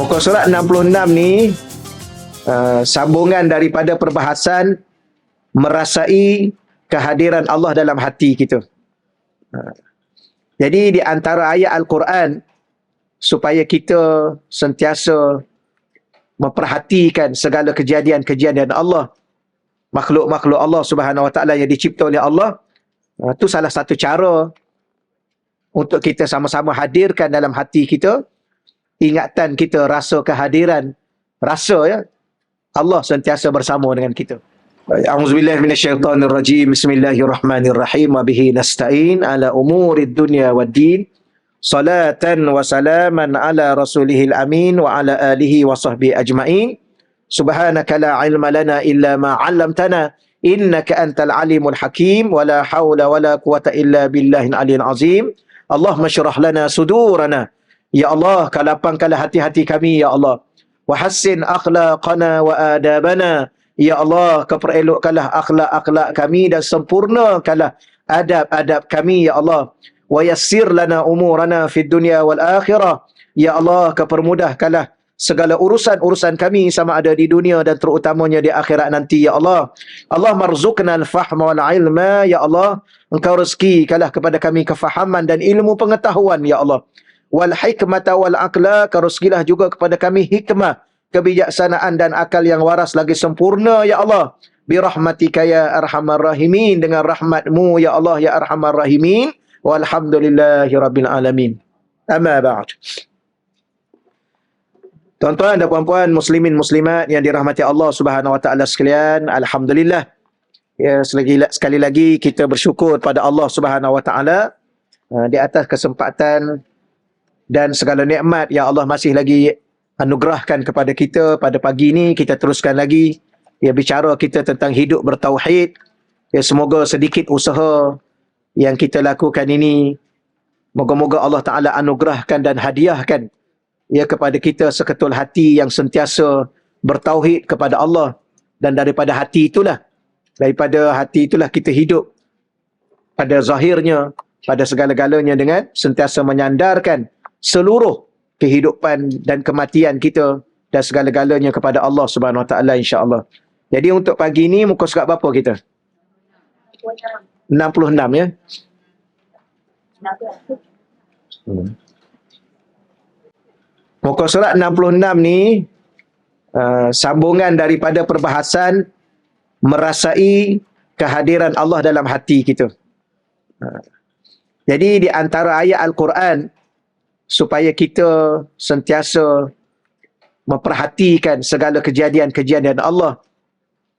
Muka surat 66 ni sambungan daripada perbahasan merasai kehadiran Allah dalam hati kita. Jadi di antara ayat Al-Quran supaya kita sentiasa memperhatikan segala kejadian-kejadian Allah, makhluk-makhluk Allah Subhanahu Wa Taala yang dicipta oleh Allah, itu salah satu cara untuk kita sama-sama hadirkan dalam hati kita ingatan kita, rasa kehadiran, rasa Allah sentiasa bersama dengan kita. A'udzubillahi minasyaitonirrajim. Bismillahirrahmanirrahim. Wa bihi nasta'in ala umurid dunya waddin. Salatan wa salaman ala rasulihil amin wa ala alihi wa sahbihi ajma'in. Subhanaka la ilma lana illa ma 'allamtana innaka antal alimul hakim wa la haula wa la quwata illa billahil aliyyil azim. Allahumma syrah lana sudurana. Ya Allah, lapangkanlah hati-hati kami ya Allah. Wa hassin akhlaqana wa adabana. Ya Allah, keperelokkanlah akhlak-akhlak kami dan sempurnakanlah adab-adab kami ya Allah. Wa yassir lana umurana fid dunya wal akhirah. Ya Allah, kepermudahkanlah segala urusan-urusan kami sama ada di dunia dan terutamanya di akhirat nanti ya Allah. Allah marzuqna al-fahma wal ilma ya Allah. Engkau rezekikanlah kepada kami kefahaman dan ilmu pengetahuan ya Allah. Wal hikmata wal aqla, rezekilah juga kepada kami hikmah, kebijaksanaan dan akal yang waras lagi sempurna ya Allah. Bi rahmatika ya arhamar rahimin, dengan rahmatmu ya Allah ya arhamar rahimin. Walhamdulillahi rabbil alamin. Amma ba'd. Tuan-tuan dan puan-puan muslimin muslimat yang dirahmati Allah Subhanahu Wa Taala sekalian, alhamdulillah. Ya, sekali lagi kita bersyukur pada Allah Subhanahu Wa Taala di atas kesempatan dan segala nikmat yang Allah masih lagi anugerahkan kepada kita pada pagi ini. Kita teruskan lagi bicara kita tentang hidup bertauhid. Ya, semoga sedikit usaha yang kita lakukan ini, moga-moga Allah Ta'ala anugerahkan dan hadiahkan kepada kita seketul hati yang sentiasa bertauhid kepada Allah. Dan daripada hati itulah kita hidup pada zahirnya, pada segala-galanya dengan sentiasa menyandarkan seluruh kehidupan dan kematian kita dan segala-galanya kepada Allah Subhanahu Wa Taala insya-Allah. Jadi untuk pagi ini muka surat berapa kita? 66 ya. Muka surat 66 ni sambungan daripada perbahasan merasai kehadiran Allah dalam hati kita. Jadi di antara ayat Al-Quran supaya kita sentiasa memperhatikan segala kejadian-kejadian Allah,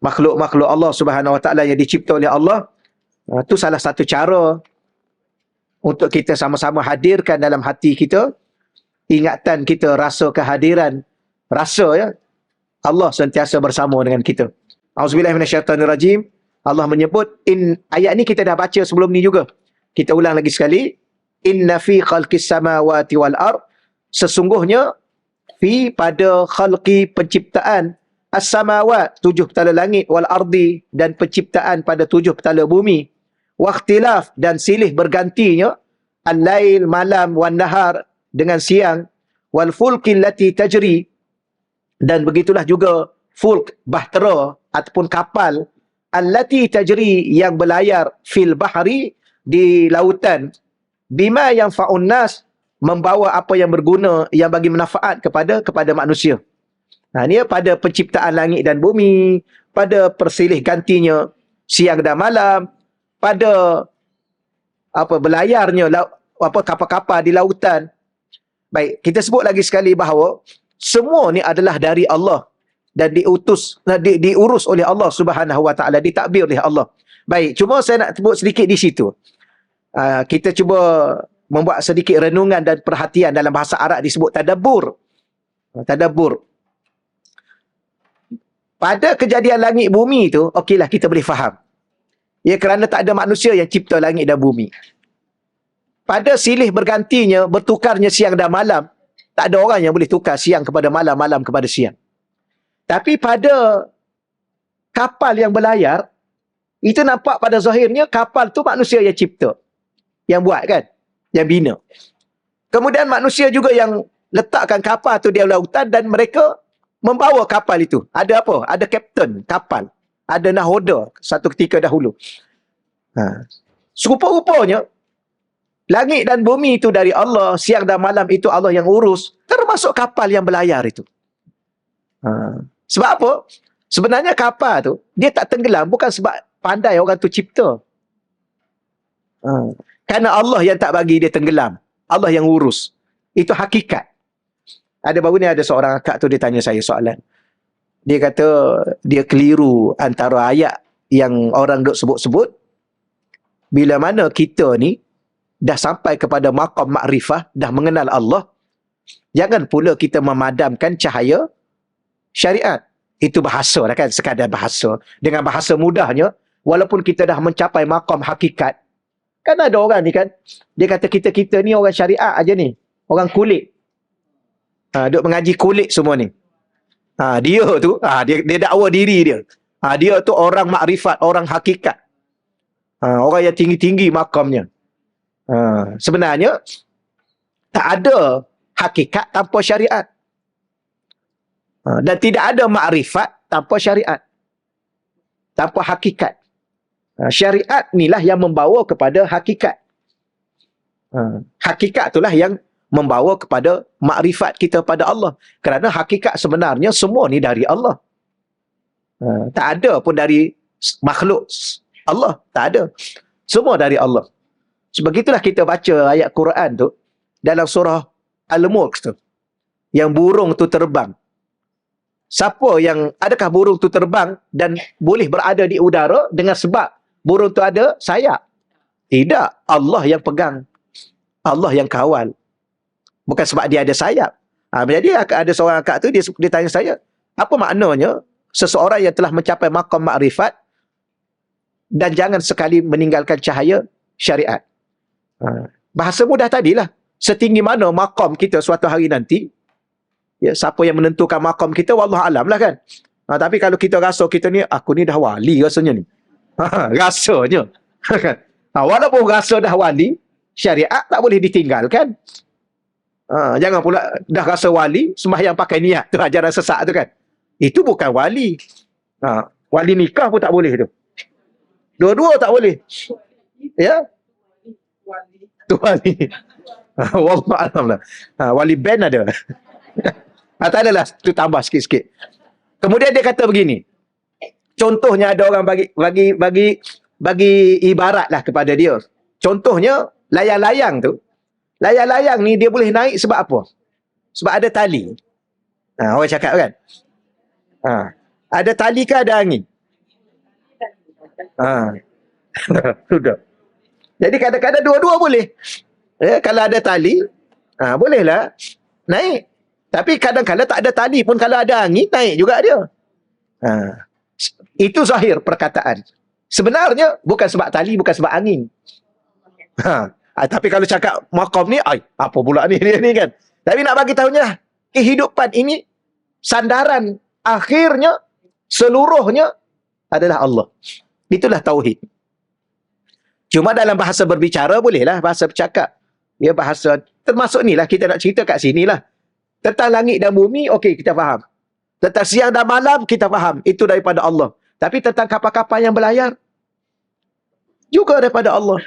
makhluk-makhluk Allah Subhanahu Wa Taala yang dicipta oleh Allah, itu salah satu cara untuk kita sama-sama hadirkan dalam hati kita ingatan kita, rasa kehadiran, rasa Allah sentiasa bersama dengan kita. Auzubillahi minasyaitonirrajim. Allah menyebut, ayat ni kita dah baca sebelum ni juga. Kita ulang lagi sekali. Inna fi khalqis samawati wal ard, sesungguhnya pada khalqi penciptaan as-samawat, 7 petala langit, wal ardi, dan penciptaan pada 7 petala bumi, wa ikhtilaf, dan silih bergantinya al-lail, malam, wan nahar, dengan siang, wal fulki allati tajri, dan begitulah juga fulk, bahtera ataupun kapal, allati tajri, yang berlayar, fil bahri, di lautan, bima yang fa'un nas, membawa apa yang berguna, yang bagi manfaat kepada manusia. Ini pada penciptaan langit dan bumi, pada persilih gantinya siang dan malam, pada berlayarnya kapal-kapal di lautan. Baik, kita sebut lagi sekali bahawa semua ni adalah dari Allah dan diurus oleh Allah Subhanahu Wa Taala, ditadbir oleh Allah. Baik, cuma saya nak sebut sedikit di situ. Kita cuba membuat sedikit renungan dan perhatian. Dalam bahasa Arab disebut tadabbur. Tadabbur. Pada kejadian langit bumi itu, okeylah kita boleh faham. Ya, kerana tak ada manusia yang cipta langit dan bumi. Pada silih bergantinya, bertukarnya siang dan malam, tak ada orang yang boleh tukar siang kepada malam, malam kepada siang. Tapi pada kapal yang berlayar, itu nampak pada zahirnya kapal tu manusia yang cipta. Yang buat kan? Yang bina. Kemudian manusia juga yang letakkan kapal tu di lautan dan mereka membawa kapal itu. Ada apa? Ada kapten kapal. Ada nahoda satu ketika dahulu. Serupa-rupanya, langit dan bumi itu dari Allah, siang dan malam itu Allah yang urus, termasuk kapal yang berlayar itu. Sebab apa? Sebenarnya kapal tu, dia tak tenggelam bukan sebab pandai orang tu cipta. Kerana Allah yang tak bagi dia tenggelam. Allah yang urus. Itu hakikat. Baru ni ada seorang akak tu, dia tanya saya soalan. Dia kata, dia keliru antara ayat yang orang duk sebut-sebut. Bila mana kita ni, dah sampai kepada maqam makrifah, dah mengenal Allah, jangan pula kita memadamkan cahaya syariat. Itu bahasa lah kan, sekadar bahasa. Dengan bahasa mudahnya, walaupun kita dah mencapai maqam hakikat, kan ada orang ni kan, dia kata kita ni orang syariat aja ni, orang kulit. Duk mengaji kulit semua ni. Dia tu, dia dakwa diri dia. Dia tu orang makrifat, orang hakikat. Orang yang tinggi-tinggi makamnya. Sebenarnya, tak ada hakikat tanpa syariat. Dan tidak ada makrifat tanpa syariat. Tanpa hakikat. Syariat inilah yang membawa kepada hakikat. Hakikat itulah yang membawa kepada makrifat kita pada Allah. Kerana hakikat sebenarnya semua ni dari Allah. Tak ada pun dari makhluk Allah. Tak ada. Semua dari Allah. Sebegitulah kita baca ayat Quran tu dalam surah Al-Mulk tu. Yang burung tu terbang. Siapa yang, adakah burung tu terbang dan boleh berada di udara dengan sebab burung tu ada sayap? Tidak. Allah yang pegang. Allah yang kawal. Bukan sebab dia ada sayap. Jadi ada seorang akak tu, dia tanya saya, apa maknanya seseorang yang telah mencapai maqam makrifat dan jangan sekali meninggalkan cahaya syariat. Bahasa mudah tadilah. Setinggi mana maqam kita suatu hari nanti, ya, siapa yang menentukan maqam kita, wallahu alam lah kan. Tapi kalau kita rasa kita ni, aku ni dah wali rasanya ni. Rasanya. Walaupun rasa dah wali, syariat tak boleh ditinggalkan. Jangan pula dah rasa wali, sembahyang pakai niat tu, ajaran sesat tu kan. Itu bukan wali. Wali nikah pun tak boleh tu. Dua-dua tak boleh. Ya? Tu wali. Wallahu a'lam lah. Wali band ada. Tak adalah, tu tambah sikit-sikit. Kemudian dia kata begini. Contohnya ada orang bagi ibarat lah kepada dia. Contohnya layang-layang tu. Layang-layang ni dia boleh naik sebab apa? Sebab ada tali. Orang cakap kan? Ada tali ke ada angin? Sudah. Jadi kadang-kadang dua-dua boleh. Ya, kalau ada tali, bolehlah naik. Tapi kadang-kadang tak ada tali pun, kalau ada angin, naik juga dia. Itu zahir perkataan. Sebenarnya, bukan sebab tali, bukan sebab angin. Tapi kalau cakap maqam ni, apa pula ni kan? Tapi nak bagi tahunya, kehidupan ini, sandaran akhirnya, seluruhnya adalah Allah. Itulah tauhid. Cuma dalam bahasa berbicara bolehlah, bahasa bercakap. Ya, bahasa, termasuk ni lah, kita nak cerita kat sini lah. Tentang langit dan bumi, okey, kita faham. Tentang siang dan malam, kita faham. Itu daripada Allah. Tapi tentang kapal-kapal yang berlayar, juga daripada Allah.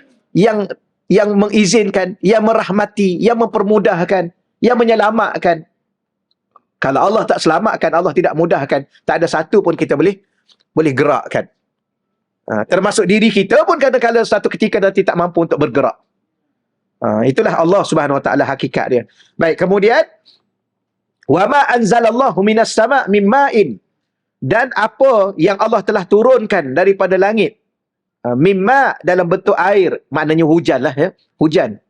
Yang mengizinkan, yang merahmati, yang mempermudahkan, yang menyelamatkan. Kalau Allah tak selamatkan, Allah tidak mudahkan, tak ada satu pun kita boleh gerakkan. Termasuk diri kita pun kadang-kadang satu ketika nanti tak mampu untuk bergerak. Itulah Allah Subhanahu Wa Taala hakikat dia. Baik, kemudian wa ma anzalallahu minas sama' min ma'in, dan apa yang Allah telah turunkan daripada langit, mimma dalam bentuk air, maknanya hujan lah ya, hujan.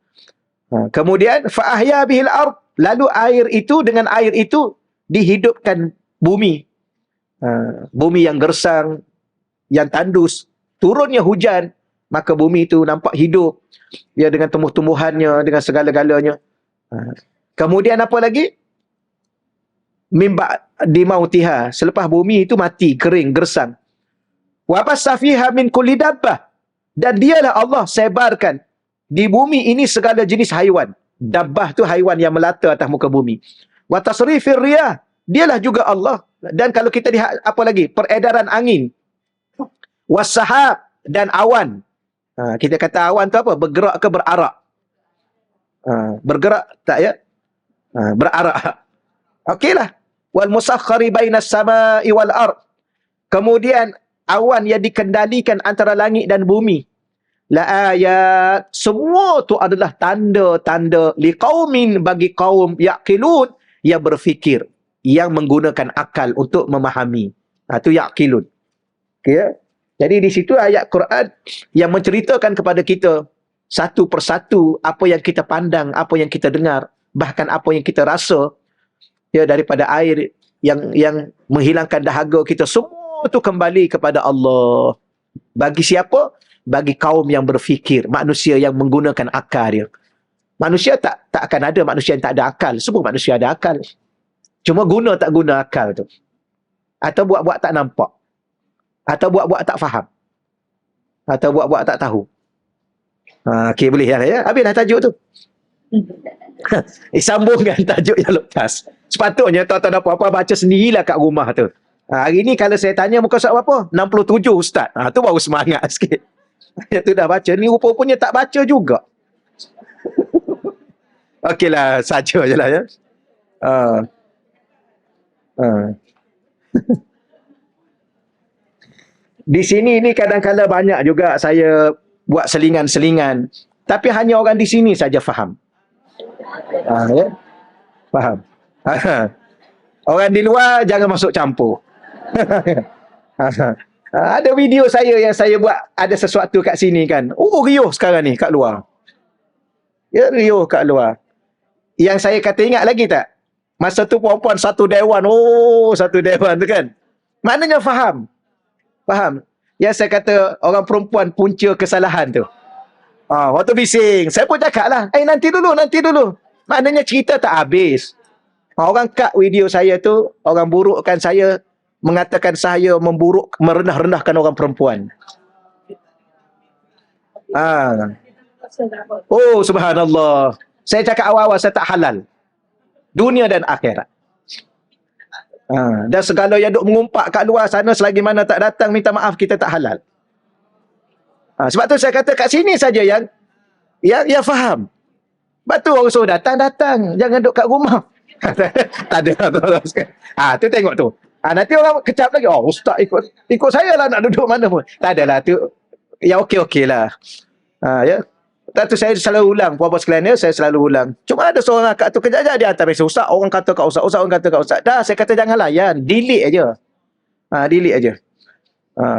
Kemudian fa ahya bihil ard, lalu air itu, dengan air itu dihidupkan bumi. Bumi yang gersang, yang tandus, turunnya hujan, maka bumi itu nampak hidup ya, dengan tumbuh-tumbuhannya, dengan segala-galanya. Kemudian apa lagi? Mimba di mautiha, selepas bumi itu mati, kering, gersang. Wa basafiha min kulli dabbah, dan dialah Allah sebarkan di bumi ini segala jenis haiwan. Dabbah tu haiwan yang melata atas muka bumi. Wa tasrifir riyah, dialah juga Allah. Dan kalau kita lihat apa lagi? Peredaran angin. Wasahab, dan awan. Kita kata awan tu apa? Bergerak ke berarak? Bergerak tak ya? Berarak. Okeylah. Wal musakhkhari bainas samai wal ard. Kemudian awan yang dikendalikan antara langit dan bumi. La ayat, semua tu adalah tanda-tanda liqaumin, bagi kaum yaqilun, yang berfikir, yang menggunakan akal untuk memahami. Tu yaqilun. Okey ya? Jadi di situ ayat Quran yang menceritakan kepada kita satu persatu apa yang kita pandang, apa yang kita dengar, bahkan apa yang kita rasa, ya, daripada air yang menghilangkan dahaga kita, semua tu kembali kepada Allah. Bagi siapa? Bagi kaum yang berfikir, manusia yang menggunakan akal dia. Manusia tak akan ada manusia yang tak ada akal. Semua manusia ada akal. Cuma guna tak guna akal tu. Atau buat-buat tak nampak. Atau buat-buat tak faham. Atau buat-buat tak tahu. Okey, boleh ya? Habislah tajuk tu. Sambungkan tajuk yang lepas. Sepatutnya tuan-tuan apa-apa baca sendirilah kat rumah tu. Hari ni kalau saya tanya muka surat berapa? 67 Ustaz. Tu baru semangat sikit. Tu dah baca. Ni rupa-rupanya tak baca juga. Okeylah, saja je lah ya. Di sini ni kadang-kadang banyak juga saya buat selingan-selingan. Tapi hanya orang di sini saja faham. Ya? Faham. Orang di luar jangan masuk campur. Ada video saya yang saya buat, ada sesuatu kat sini kan. Riuh sekarang ni kat luar. Ya, riuh kat luar. Yang saya kata ingat lagi tak? Masa tu perempuan satu dewan. Satu dewan tu kan. Maknanya faham. Faham. Yang saya kata orang perempuan punca kesalahan tu. Waktu bising. Saya pun cakap lah. Nanti dulu. Maknanya cerita tak habis. Orang kat video saya tu, orang burukkan saya, mengatakan saya merendah-rendahkan orang perempuan. Subhanallah. Saya cakap awal-awal saya tak halal. Dunia dan akhirat. Dan segala yang duk mengumpat kat luar sana, selagi mana tak datang minta maaf, kita tak halal. Sebab tu saya kata kat sini saja yang faham. Sebab tu orang suruh datang. Jangan duduk kat rumah. Tak ada. Tu tengok tu. Nanti orang kecap lagi. Ustaz ikut saya lah nak duduk mana pun. Tak adalah tu. Ya okey lah. Ya. Tak tu saya selalu ulang. Puan-puan sekalian ya, saya selalu ulang. Cuma ada seorang akak tu kejap-kejap dia hantar mesej. Ustaz, orang kata kat Ustaz. Orang kata kat Ustaz. Dah, saya kata jangan layan. Delete aja. Delete aja.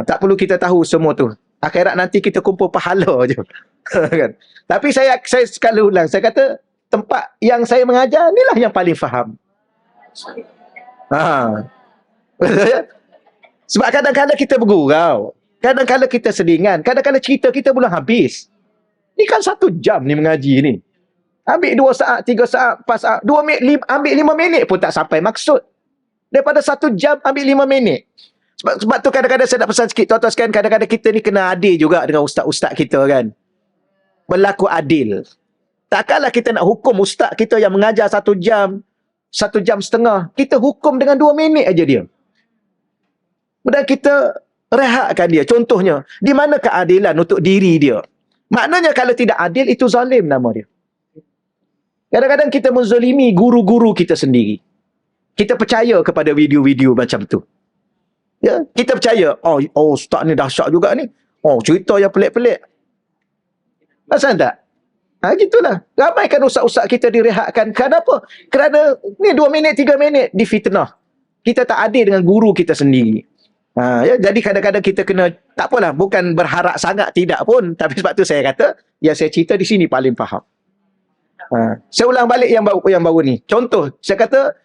Tak perlu kita tahu semua tu. Akhirat nanti kita kumpul pahala je. Kan? Tapi saya sekali ulang. Saya kata tempat yang saya mengajar inilah yang paling faham. Sebab kadang-kadang kita bergurau. Kadang-kadang kita selingan. Kadang-kadang cerita kita belum habis. Ni kan 1 jam ni mengaji ni. Ambil 2 saat, 3 saat, 4 saat. Ambil 5 minit pun tak sampai maksud. Daripada 1 jam ambil 5 minit. Sebab tu kadang-kadang saya nak pesan sikit. Tuan-tuan sekalian, kadang-kadang kita ni kena adil juga dengan ustaz-ustaz kita kan. Berlaku adil. Takkanlah kita nak hukum ustaz kita yang mengajar 1 jam, 1 jam setengah. Kita hukum dengan 2 minit aja dia. Dan kita rehatkan dia. Contohnya, di mana keadilan untuk diri dia? Maknanya kalau tidak adil, itu zalim nama dia. Kadang-kadang kita menzalimi guru-guru kita sendiri. Kita percaya kepada video-video macam tu. Ya, kita percaya, ustaz ni dahsyat juga ni. Cerita yang pelik-pelik. Pasal tak? Gitulah. Ramaikan ustaz-ustaz kita direhatkan. Kenapa? Kerana ni 2 minit, 3 minit difitnah. Kita tak adil dengan guru kita sendiri. Ya, jadi kadang-kadang kita kena, tak apalah, bukan berharap sangat, tidak pun. Tapi sebab tu saya kata, yang saya cerita di sini paling faham. Saya ulang balik yang baru ni. Contoh, saya kata,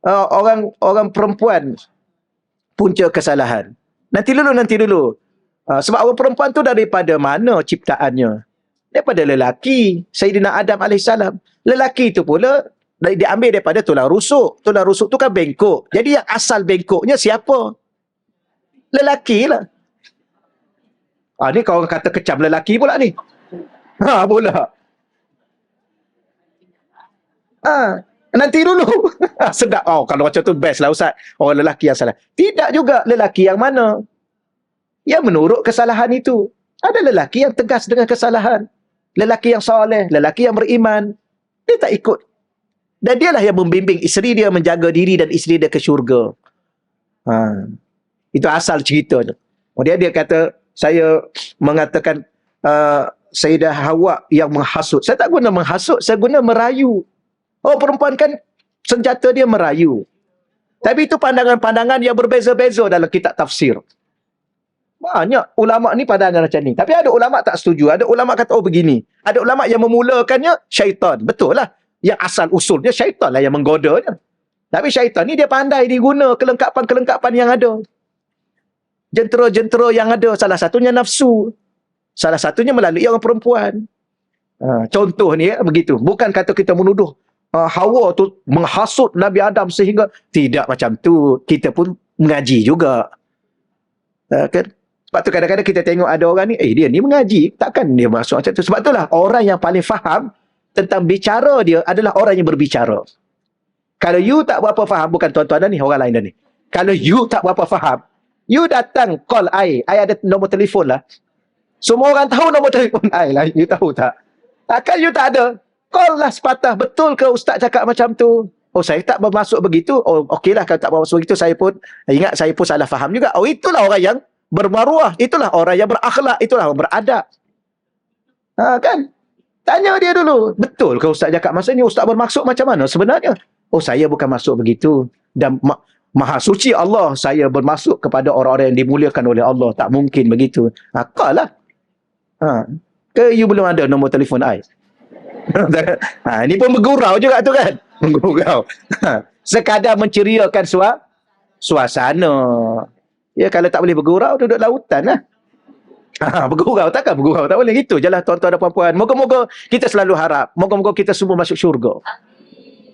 orang perempuan punca kesalahan. Nanti dulu. Sebab orang perempuan tu daripada mana ciptaannya? Daripada lelaki. Sayyidina Adam AS. Lelaki tu pula diambil daripada tulang rusuk. Tulang rusuk tu kan bengkok. Jadi yang asal bengkoknya siapa? Lelaki lah. Ni kau orang kata kecam lelaki pula ni. Pula. Nanti dulu. Sedap. Oh, kalau macam tu best lah Ustaz. Oh, lelaki yang salah. Tidak juga. Lelaki yang mana? Yang menurut kesalahan itu. Ada lelaki yang tegas dengan kesalahan. Lelaki yang soleh, lelaki yang beriman. Dia tak ikut. Dan dialah yang membimbing isteri dia menjaga diri dan isteri dia ke syurga. Itu asal cerita tu. Kemudian dia kata, saya mengatakan Sayyidah Hawa yang menghasut. Saya tak guna menghasut, saya guna merayu. Oh, perempuan kan senjata dia merayu. Tapi itu pandangan-pandangan yang berbeza-beza dalam kitab tafsir. Banyak ulama ni pandangan macam ni. Tapi ada ulama tak setuju. Ada ulama kata, oh begini. Ada ulama yang memulakannya syaitan. Betul lah. Yang asal usulnya syaitan lah yang menggodanya. Tapi syaitan ni dia pandai diguna kelengkapan-kelengkapan yang ada. Jentera-jentera yang ada. Salah satunya nafsu. Salah satunya melalui orang perempuan. Contoh ni begitu. Bukan kata kita menuduh Hawa tu menghasut Nabi Adam sehingga tidak macam tu. Kita pun mengaji juga. Kan? Sebab tu kadang-kadang kita tengok ada orang ni, dia ni mengaji. Takkan dia masuk macam tu. Sebab itulah orang yang paling faham tentang bicara dia adalah orang yang berbicara. Kalau you tak berapa faham, bukan tuan-tuan dah ni, orang lain dah ni. Kalau you tak berapa faham, you datang call I ada nombor telefon lah. Semua orang tahu nombor telefon I lah. You tahu tak? Takkan you tak ada. Call lah sepatah. Betul ke ustaz cakap macam tu? Oh, saya tak bermaksud begitu. Oh, okeylah kalau tak bermaksud begitu. Saya pun ingat saya pun salah faham juga. Oh, itulah orang yang bermaruah. Itulah orang yang berakhlak. Itulah orang beradab. Kan? Tanya dia dulu. Betul ke ustaz cakap maksudnya ustaz bermaksud macam mana sebenarnya? Oh, saya bukan maksud begitu. Dan Maha suci Allah, saya bermaksud kepada orang-orang yang dimuliakan oleh Allah. Tak mungkin begitu. Call lah. Ke you belum ada nombor telefon I? Ini pun bergurau juga tu kan. Bergurau. Sekadar menceriakan suasana. Ya, kalau tak boleh bergurau, duduk lautan lah. Bergurau takkan bergurau. Tak boleh gitu je lah tuan-tuan dan puan-puan. Moga-moga kita selalu harap. Moga-moga kita semua masuk syurga.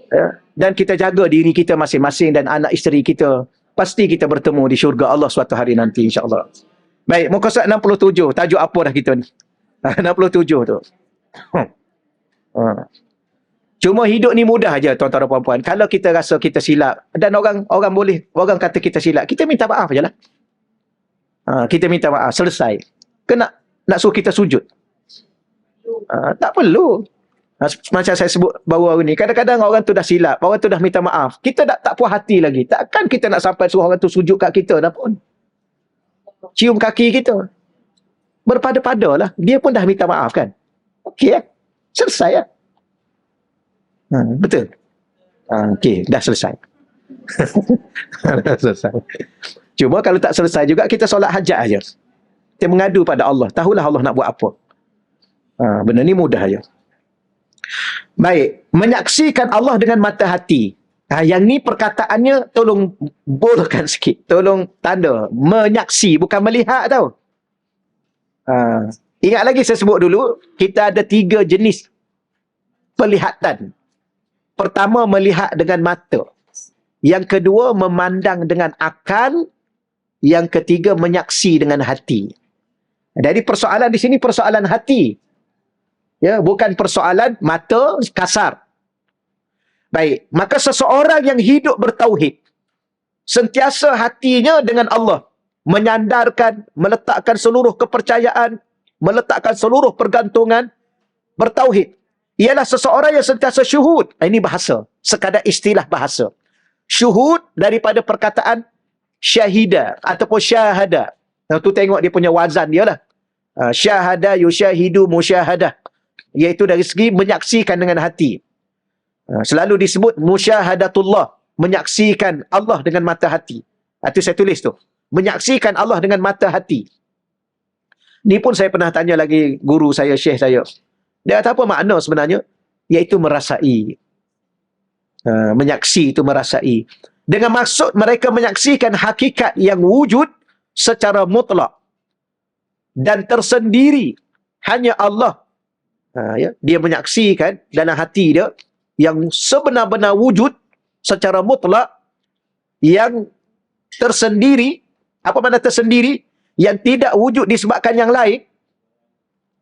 Ya. Dan kita jaga diri kita masing-masing dan anak isteri kita. Pasti kita bertemu di syurga Allah suatu hari nanti insyaAllah. Baik, muka surat 67. Tajuk apa dah kita ni? 67 tu. Cuma hidup ni mudah aja tuan-tuan dan puan-puan. Kalau kita rasa kita silap dan orang kata kita silap, kita minta maaf je lah. Kita minta maaf, selesai. Nak suruh kita sujud? Tak perlu. Macam saya sebut baru ni, kadang-kadang orang tu dah silap, orang tu dah minta maaf. Kita tak puas hati lagi. Takkan kita nak sampai suruh orang tu sujud kat kita dah pun. Cium kaki kita. Berpada-pada lah. Dia pun dah minta maaf kan. Okey lah. Selesai lah. Betul. Okey, dah selesai. Dah selesai. Cuma kalau tak selesai juga, kita solat hajat aja. Kita mengadu pada Allah. Tahulah Allah nak buat apa. Benda ni mudah aja. Baik. Menyaksikan Allah dengan mata hati. Yang ni perkataannya tolong bolehkan sikit. Tolong tanda. Menyaksi, bukan melihat tau. Ingat lagi saya sebut dulu, kita ada 3 jenis pelihatan. Pertama, melihat dengan mata. Yang kedua, memandang dengan akal. Yang ketiga, menyaksi dengan hati. Jadi persoalan di sini persoalan hati. Ya, bukan persoalan mata kasar. Baik, maka seseorang yang hidup bertauhid, sentiasa hatinya dengan Allah, menyandarkan, meletakkan seluruh kepercayaan, meletakkan seluruh pergantungan, bertauhid. Ialah seseorang yang sentiasa syuhud. Ini bahasa, sekadar istilah bahasa. Syuhud daripada perkataan syahida ataupun syahada. Tu tengok dia punya wazan dia lah. Syahada, yusyahidu, musyahadah. Iaitu dari segi menyaksikan dengan hati. Selalu disebut musyahadatullah. Menyaksikan Allah dengan mata hati. Itu saya tulis tu. Menyaksikan Allah dengan mata hati. Ni pun saya pernah tanya lagi guru saya, syekh saya. Dia kata apa makna sebenarnya? Iaitu merasai. Menyaksi itu merasai. Dengan maksud mereka menyaksikan hakikat yang wujud secara mutlak. Dan tersendiri. Hanya Allah. Dia menyaksikan dalam hati dia yang sebenar-benar wujud secara mutlak, yang tersendiri. Apa makna tersendiri? Yang tidak wujud disebabkan yang lain.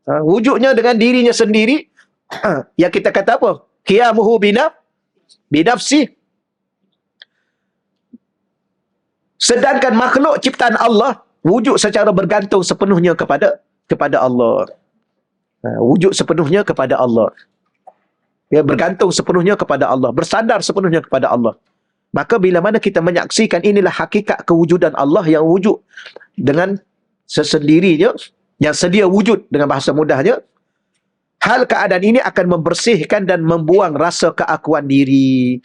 Wujudnya dengan dirinya sendiri. Yang kita kata apa? Qiyamuhu binafsi. Sedangkan makhluk ciptaan Allah wujud secara bergantung sepenuhnya kepada Allah. Wujud sepenuhnya kepada Allah. Ya, bergantung sepenuhnya kepada Allah, bersandar sepenuhnya kepada Allah. Maka bila mana kita menyaksikan inilah hakikat kewujudan Allah yang wujud dengan sesendirinya, yang sedia wujud dengan bahasa mudahnya, hal keadaan ini akan membersihkan dan membuang rasa keakuan diri.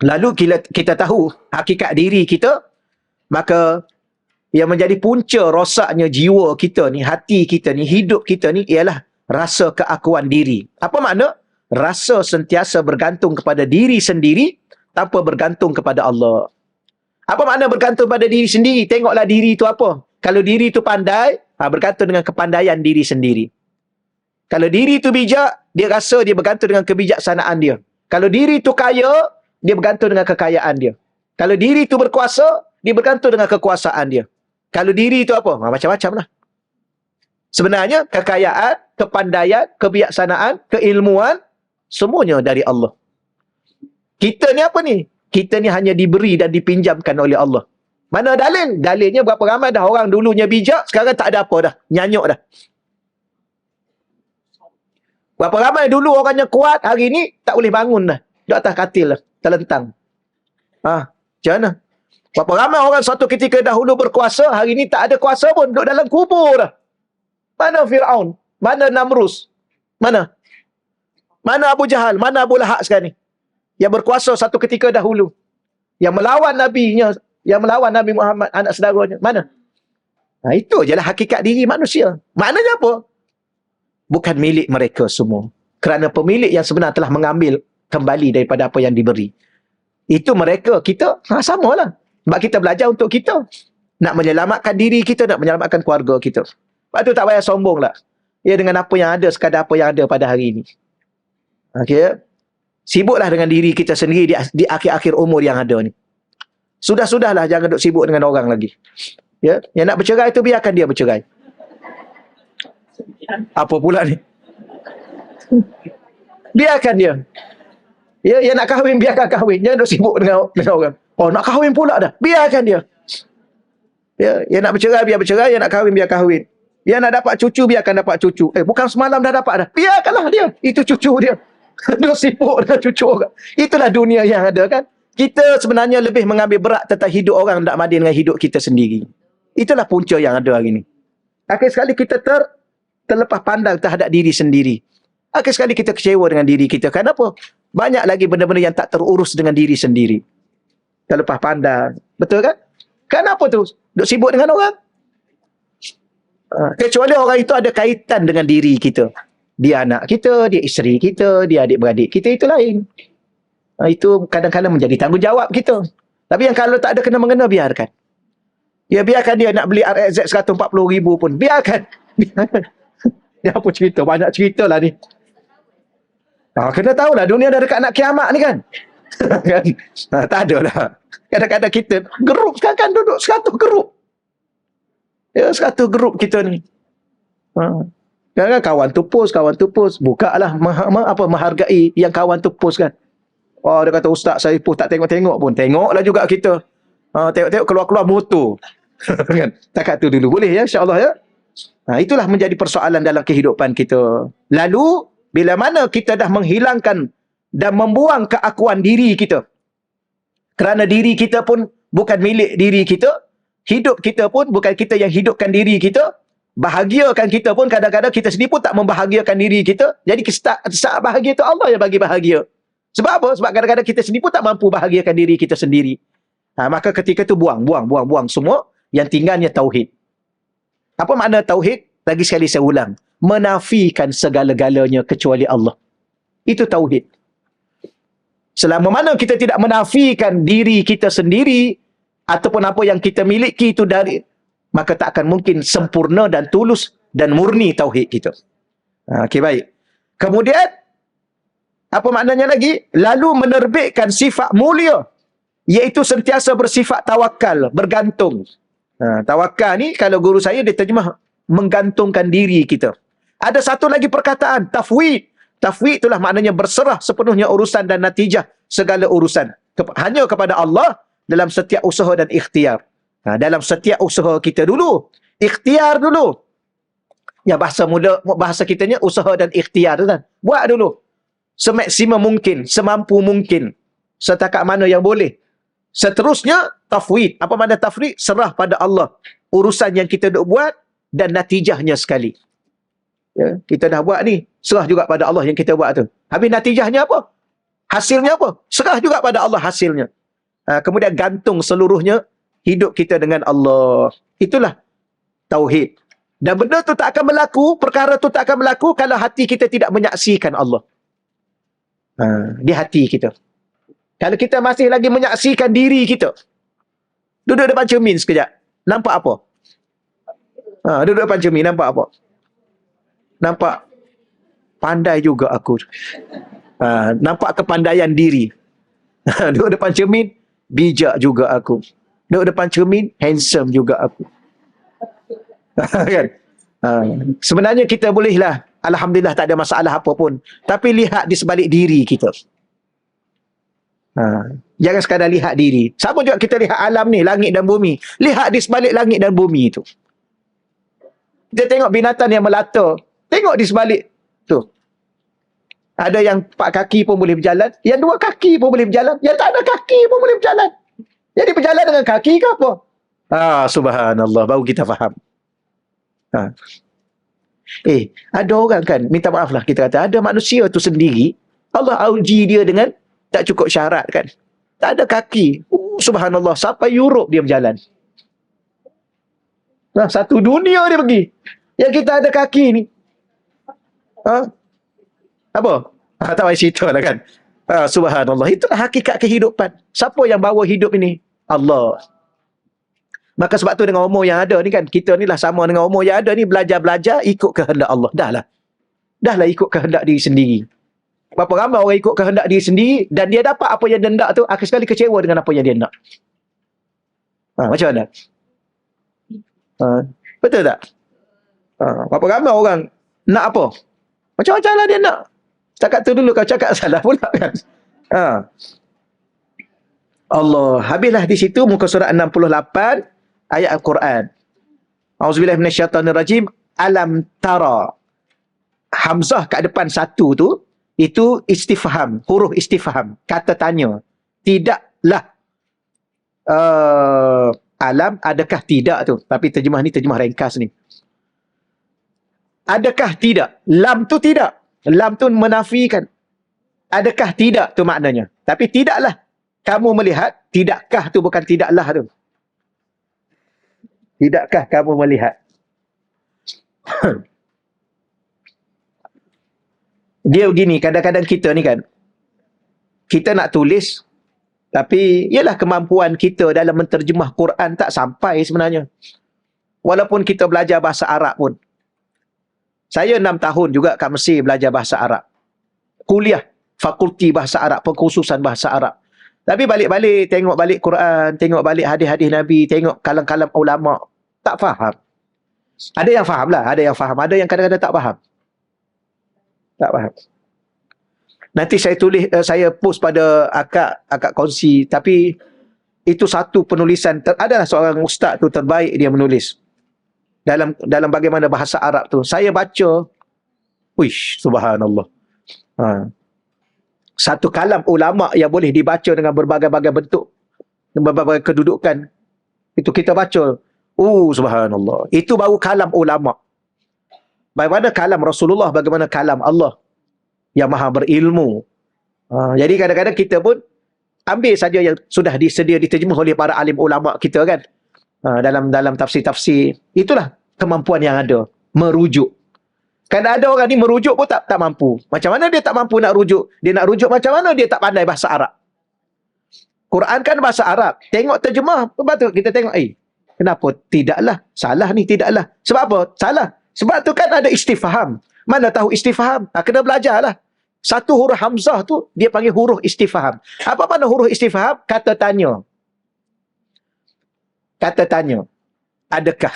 Lalu kita tahu hakikat diri kita, maka yang menjadi punca rosaknya jiwa kita ni, hati kita ni, hidup kita ni ialah rasa keakuan diri. Apa makna? Rasa sentiasa bergantung kepada diri sendiri tanpa bergantung kepada Allah. Apa makna bergantung pada diri sendiri? Tengoklah diri itu apa. Kalau diri itu pandai, bergantung dengan kepandaian diri sendiri. Kalau diri itu bijak, dia rasa dia bergantung dengan kebijaksanaan dia. Kalau diri itu kaya, dia bergantung dengan kekayaan dia. Kalau diri itu berkuasa, dia bergantung dengan kekuasaan dia. Kalau diri itu apa? Macam-macam lah. Sebenarnya, kekayaan, kepandaian, kebijaksanaan, keilmuan, semuanya dari Allah. Kita ni apa ni? Kita ni hanya diberi dan dipinjamkan oleh Allah. Mana dalil? Dalilnya berapa ramai dah orang dulunya bijak, sekarang tak ada apa dah. Nyanyuk dah. Berapa ramai dulu orangnya kuat, hari ni tak boleh bangun dah. Duduk atas katil lah. Terlentang. Macam mana? Berapa ramai orang suatu ketika dahulu berkuasa, hari ni tak ada kuasa pun, duduk dalam kubur dah. Mana Fir'aun? Mana Namrus? Mana? Mana Abu Jahal? Mana Abu Lahab sekarang ni? Yang berkuasa satu ketika dahulu. Yang melawan Nabi-Nya, yang melawan Nabi Muhammad, anak saudaranya. Mana? Itu je lah hakikat diri manusia. Maknanya apa? Bukan milik mereka semua. Kerana pemilik yang sebenar telah mengambil kembali daripada apa yang diberi. Itu mereka, kita, samalah. Sebab kita belajar untuk kita. Nak menyelamatkan diri kita, nak menyelamatkan keluarga kita. Sebab tu tak payah sombong lah. Ya, dengan apa yang ada, sekadar apa yang ada pada hari ini. Okay. Sibuklah dengan diri kita sendiri di akhir-akhir umur yang ada ni. Sudah-sudahlah, jangan duk sibuk dengan orang lagi. Ya, yang nak bercerai tu biarkan dia bercerai. Apa pula ni? Biarkan dia. Ya, yang nak kahwin, biarkan kahwin. Jangan duk sibuk dengan orang. Oh, nak kahwin pula dah. Biarkan dia. Ya, yang nak bercerai, biar bercerai. Yang nak kahwin, biar kahwin. Yang nak dapat cucu, biarkan dapat cucu. Bukan semalam dah dapat dah. Biarkanlah dia. Itu cucu dia. Duk sibuk dengan cucu orang. Itulah dunia yang ada kan. Kita sebenarnya lebih mengambil berat tentang hidup orang, tak mandi dengan hidup kita sendiri. Itulah punca yang ada hari ni. Akhir sekali kita terlepas pandang terhadap diri sendiri. Akhir sekali kita kecewa dengan diri kita. Kenapa? Banyak lagi benda-benda yang tak terurus dengan diri sendiri. Terlepas pandang. Betul kan? Kenapa tu? Duk sibuk dengan orang. Kecuali orang itu ada kaitan dengan diri kita. Dia anak kita, dia isteri kita, dia adik-beradik kita, itu lain. Itu kadang-kadang menjadi tanggungjawab kita. Tapi yang kalau tak ada kena-mengena, biarkan. Ya, biarkan dia nak beli RXZ 140,000 pun. Biarkan. Dia apa cerita? Banyak cerita lah ni. Kena tahulah, dunia dah dekat nak kiamat ni kan. Kan? Tak ada lah. Kadang-kadang kita gerup sekarang kan, duduk 100 gerup. Ya, 100 gerup kita ni. Kadang-kadang kawan tu post. Buka lah menghargai yang kawan tu post kan. Dia kata, Ustaz saya post tak tengok-tengok pun. Tengoklah juga kita. Tengok-tengok keluar-keluar motor. Kan? Takat tu dulu. Boleh ya, insyaAllah ya. Itulah menjadi persoalan dalam kehidupan kita. Lalu, bila mana kita dah menghilangkan dan membuang keakuan diri kita. Kerana diri kita pun bukan milik diri kita. Hidup kita pun bukan kita yang hidupkan diri kita. Bahagiakan kita pun kadang-kadang kita sendiri pun tak membahagiakan diri kita. Jadi saat bahagia itu Allah yang bagi bahagia. Sebab apa? Sebab kadang-kadang kita sendiri pun tak mampu bahagiakan diri kita sendiri. Maka ketika itu buang semua. Yang tinggalnya tauhid. Apa makna tauhid? Lagi sekali saya ulang. Menafikan segala-galanya kecuali Allah. Itu tauhid. Selama mana kita tidak menafikan diri kita sendiri, ataupun apa yang kita miliki itu dari, maka tak akan mungkin sempurna dan tulus dan murni tauhid kita. Okey, baik. Kemudian, apa maknanya lagi? Lalu menerbitkan sifat mulia, iaitu sentiasa bersifat tawakal, bergantung. Tawakal ni, kalau guru saya, dia terjemah menggantungkan diri kita. Ada satu lagi perkataan, tafwid. Tafwid itulah maknanya berserah sepenuhnya urusan dan natijah segala urusan hanya kepada Allah dalam setiap usaha dan ikhtiar. Dalam setiap usaha kita dulu, ikhtiar dulu. Ya, bahasa muda, bahasa kitanya usaha dan ikhtiar tu kan. Buat dulu semaksimum mungkin, semampu mungkin, setakat mana yang boleh. Seterusnya tafwid. Apa makna tafwid? Serah pada Allah urusan yang kita duk buat dan natijahnya sekali. Ya, kita dah buat ni, serah juga pada Allah yang kita buat tu. Habis natijahnya apa? Hasilnya apa? Serah juga pada Allah hasilnya. Kemudian gantung seluruhnya hidup kita dengan Allah. Itulah tauhid. Dan benda tu tak akan berlaku, perkara tu tak akan berlaku kalau hati kita tidak menyaksikan Allah. Di hati kita. Kalau kita masih lagi menyaksikan diri kita, duduk depan cermin sekejap, nampak apa? Duduk depan cermin, nampak apa? Nampak pandai juga aku. Nampak kepandaian diri. Duduk depan cermin, bijak juga aku. Duduk depan cermin, handsome juga aku. Kan? Sebenarnya kita bolehlah, alhamdulillah tak ada masalah apa pun. Tapi lihat di sebalik diri kita. Jangan sekadar lihat diri. Sama juga kita lihat alam ni, langit dan bumi. Lihat di sebalik langit dan bumi itu. Kita tengok binatang yang melata. Tengok di sebalik tu. Ada yang 4 kaki pun boleh berjalan. Yang 2 kaki pun boleh berjalan. Yang tak ada kaki pun boleh berjalan. Jadi berjalan dengan kaki ke apa? Subhanallah. Baru kita faham. Ada orang kan, minta maaf lah kita kata, ada manusia tu sendiri, Allah uji dia dengan tak cukup syarat kan. Tak ada kaki. Subhanallah. Sampai Europe dia berjalan. Satu dunia dia pergi. Yang kita ada kaki ni. Apa? Tak payah cerita lah kan. Subhanallah. Itulah hakikat kehidupan. Siapa yang bawa hidup ini? Allah. Maka sebab tu dengan umur yang ada ni kan, kita ni lah sama dengan umur yang ada ni, belajar-belajar ikut kehendak Allah. Dahlah ikut kehendak diri sendiri. Berapa ramai orang ikut kehendak diri sendiri dan dia dapat apa yang dia nak tu, akhir sekali kecewa dengan apa yang dia nak. Macam mana? Betul tak? Berapa ramai orang nak apa? Macam-macam lah dia nak. Setakat tu dulu kau cakap salah pula kan. Allah. Habislah di situ muka surat 68 ayat Al-Quran. Auzubillahi minasyaitanirrajim. Alam tara. Hamzah kat depan satu tu, itu istifham, huruf istifham, kata tanya. Tidaklah. Alam, adakah tidak tu. Tapi terjemah ni terjemah ringkas ni. Adakah tidak? Lam tu tidak. Lam tu menafikan. Adakah tidak tu maknanya. Tapi tidaklah. Kamu melihat, tidakkah tu bukan tidaklah tu. Tidakkah kamu melihat? Dia begini, kadang-kadang kita ni kan, kita nak tulis, tapi ialah kemampuan kita dalam menterjemah Quran tak sampai sebenarnya. Walaupun kita belajar bahasa Arab pun. Saya 6 tahun juga kat Mesir belajar bahasa Arab. Kuliah, fakulti bahasa Arab, pengkhususan bahasa Arab. Tapi balik-balik, tengok balik Quran, tengok balik hadis-hadis Nabi, tengok kalam-kalam ulama, tak faham. Ada yang faham lah, ada yang faham. Ada yang kadang-kadang tak faham. Tak faham. Nanti saya tulis, saya post pada akak kongsi. Tapi itu satu penulisan. Adalah seorang ustaz tu terbaik dia menulis. Dalam bagaimana bahasa Arab tu. Saya baca. Wish, subhanallah. Satu kalam ulama yang boleh dibaca dengan berbagai-bagai bentuk. Berbagai kedudukan. Itu kita baca. Subhanallah. Itu baru kalam ulama. Bagaimana kalam Rasulullah, bagaimana kalam Allah yang maha berilmu. Jadi kadang-kadang kita pun ambil saja yang sudah disedia diterjemah oleh para alim ulama kita kan. Dalam tafsir-tafsir. Itulah kemampuan yang ada. Merujuk. Kan ada orang ni merujuk pun tak mampu. Macam mana dia tak mampu nak rujuk? Dia nak rujuk macam mana dia tak pandai bahasa Arab? Quran kan bahasa Arab. Tengok terjemah. Lepas tu kita tengok. Kenapa? Tidaklah. Salah ni tidaklah. Sebab apa? Salah. Sebab tu kan ada istifham. Mana tahu istifham? Kena belajarlah. Satu huruf hamzah tu dia panggil huruf istifham. Apa mana huruf istifham? Kata tanya. Kata tanya. Adakah?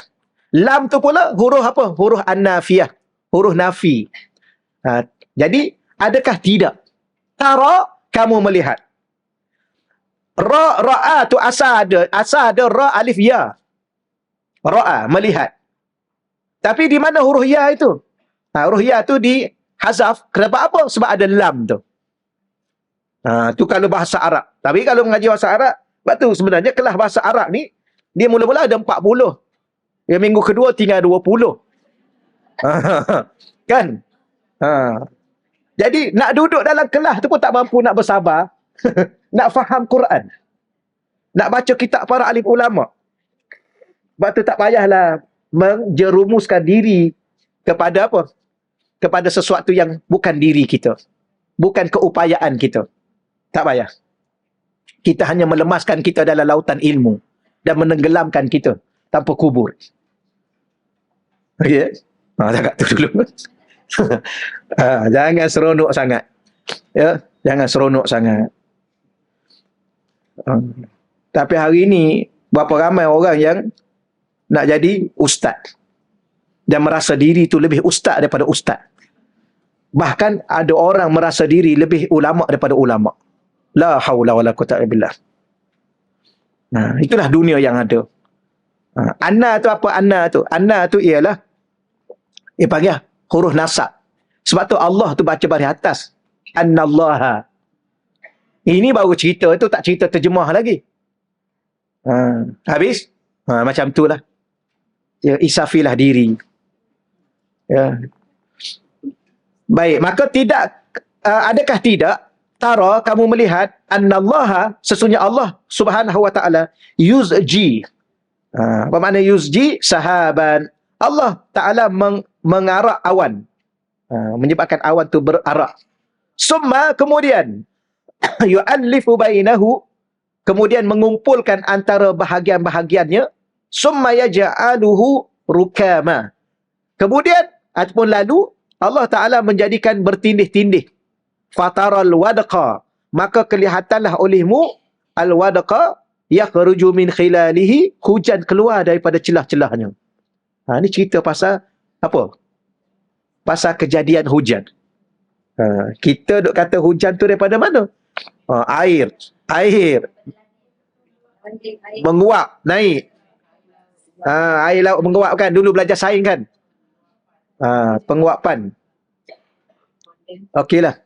Lam tu pula huruf apa? Huruf an-nafiyah. Huruf nafi. Jadi Adakah tidak? Tara, kamu melihat. Ra'a tu asal ada ra alif ya. Ra'a, melihat. Tapi di mana huruf ya itu? Huruf ya tu di hazaf. Kenapa apa? Sebab ada lam tu. Tu kalau bahasa Arab. Tapi kalau mengaji bahasa Arab, sebab tu sebenarnya kelas bahasa Arab ni, dia mula-mula ada 40. Yang minggu kedua tinggal 20. Kan? Jadi nak duduk dalam kelas tu pun tak mampu nak bersabar. Nak faham Quran. Nak baca kitab para alim ulama. Sebab tu tak payahlah menjerumuskan diri kepada apa? Kepada sesuatu yang bukan diri kita. Bukan keupayaan kita. Tak payah. Kita hanya melemaskan kita dalam lautan ilmu. Dan menenggelamkan kita tanpa kubur. Okey? Cakap tu dulu. Jangan seronok sangat. Ya, jangan seronok sangat. Tapi hari ini berapa ramai orang yang nak jadi ustaz dan merasa diri itu lebih ustaz daripada ustaz. Bahkan ada orang merasa diri lebih ulama daripada ulama. La haula wala quwwata illa billah. Itulah dunia yang ada. Anna tu apa anna tu? Anna tu ialah dia panggil huruf nasab. Sebab tu Allah tu baca baris atas. Annallaha. Ini baru cerita tu, tak cerita terjemah lagi. Habis? Macam tu lah. Ya, isafilah diri. Ya. Baik, maka tidak, adakah tidak, tara, kamu melihat, annallaha, sesungguhnya Allah subhanahu wa ta'ala, yuzji. Apa makna yuzji? Sahaban. Allah Ta'ala mengarak awan. Menyebabkan awan tu berarak. Summa, kemudian, yu'allifu bainahu, kemudian mengumpulkan antara bahagian-bahagiannya. Summa yaja'aluhu rukama. Kemudian, ataupun lalu, Allah Ta'ala menjadikan bertindih-tindih. Fataral wadqa. Maka kelihatanlah olehmu al-wadqa yakhruju min khilalihi, hujan keluar daripada celah-celahnya. Ini cerita pasal apa? Pasal kejadian hujan. Kita duk kata hujan tu daripada mana? Air menguap, naik. Air laut menguap kan? Dulu belajar sains kan? Penguapan. Okeylah.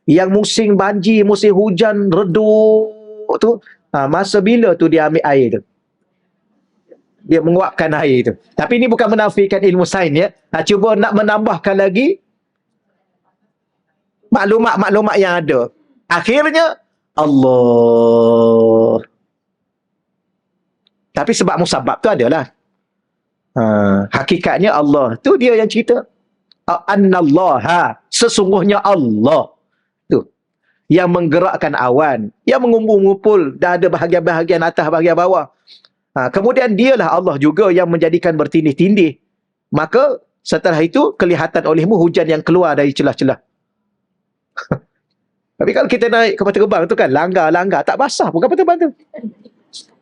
Yang musim banjir, musim hujan reduk tu, masa bila tu dia ambil air tu? Dia menguapkan air tu. Tapi ini bukan menafikan ilmu sains ya. Cuba nak menambahkan lagi maklumat-maklumat yang ada. Akhirnya Allah. Tapi sebab musabab tu adalah. Hakikatnya Allah. Tu dia yang cerita. Annallaha. Sesungguhnya Allah. Tu. Yang menggerakkan awan. Yang mengumpul-ngumpul. Dan ada bahagian-bahagian atas, bahagian bawah. Kemudian dialah Allah juga yang menjadikan bertindih-tindih. Maka setelah itu kelihatan olehmu hujan yang keluar dari celah-celah. Tapi kalau kita naik kapal terbang tu kan, langgar-langgar tak basah pun kapal terbang tu.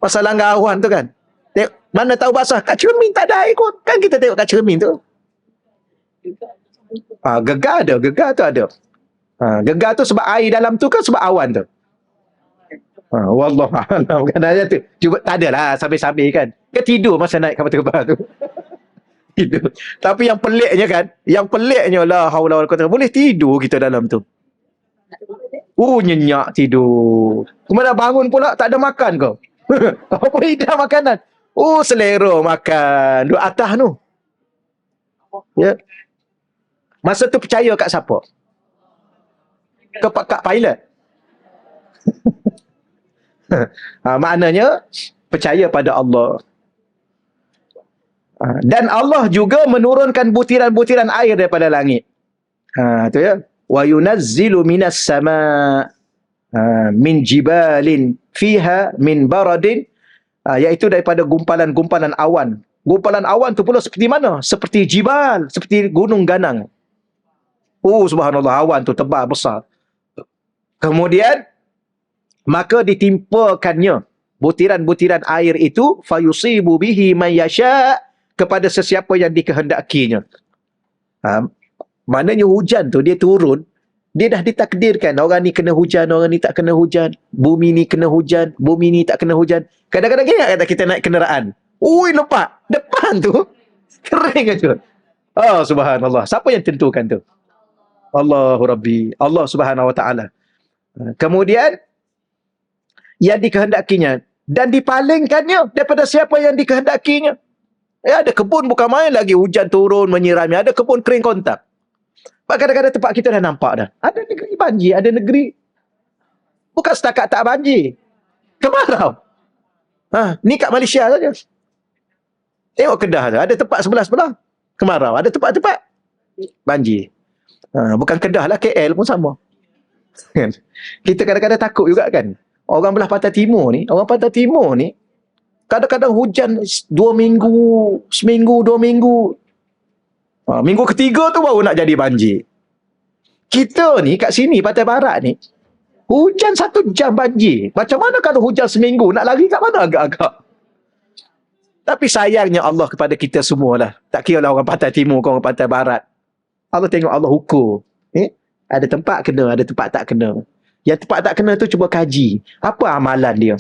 Pasal langgar awan tu kan. Tengok, mana tahu basah? Kat cermin tak ada air kot. Kan kita tengok kat cermin tu. Gegar tu ada. Gegar tu sebab air dalam tu kan sebab awan tu. Wallahualam kan aja tu. Cuba tak adalah sambil-sambil kan. Kan tidur masa naik kapal terbang tu. Tidur. Tapi yang peliknya la haula wala quwwata, boleh tidur kita dalam tu. Nyenyak tidur. Kemana bangun pula tak ada makan kau. Apa hidangan makanan? Selera makan. Duduk atas tu. Ya. Masa tu percaya kat siapa? Kat pilot. Maknanya percaya pada Allah. Dan Allah juga menurunkan butiran-butiran air daripada langit. Tu ya. Wa yunazzilu minas sama' min jibalin fiha min baradin, iaitu daripada gumpalan-gumpalan awan. Gumpalan awan tu pula seperti mana? Seperti jibal, seperti gunung ganang. Subhanallah, awan tu tebal besar. Kemudian maka ditimpakannya butiran-butiran air itu, fayusibu bihi man yasha', kepada sesiapa yang dikehendakinya. Maknanya hujan tu dia turun Dia dah ditakdirkan. Orang ni kena hujan, orang ni tak kena hujan. Bumi ni kena hujan, bumi ni tak kena hujan. Kadang-kadang ingat kata kita naik kenderaan. Ui, lepak. Depan tu, kering aja. Oh, subhanallah. Siapa yang tentukan tu? Allahu Rabbi. Allah subhanahu wa ta'ala. Kemudian, yang dikehendakinya. Dan dipalingkannya daripada siapa yang dikehendakinya. Ada kebun bukan main lagi. Hujan turun, menyirami. Ada kebun kering kontak. Kadang-kadang tempat kita dah nampak dah. Ada negeri banjir, ada negeri bukan setakat tak banjir. Kemarau. Ni kat Malaysia saja. Tengok Kedah tu. Ada tempat sebelah-sebelah kemarau. Ada tempat-tempat banjir. Bukan Kedah lah, KL pun sama. Kita kadang-kadang takut juga kan. Orang belah pantai timur ni, kadang-kadang hujan 2 minggu, seminggu, 2 minggu. Minggu ketiga tu baru nak jadi banjir. Kita ni kat sini, pantai barat ni, hujan 1 jam banjir. Macam mana kalau hujan seminggu? Nak lari kat mana agak-agak? Tapi sayangnya Allah kepada kita semualah. Tak kira lah orang pantai timur ke orang pantai barat. Allah tengok, Allah ukur. Ada tempat kena, ada tempat tak kena. Yang tempat tak kena tu cuba kaji. Apa amalan dia?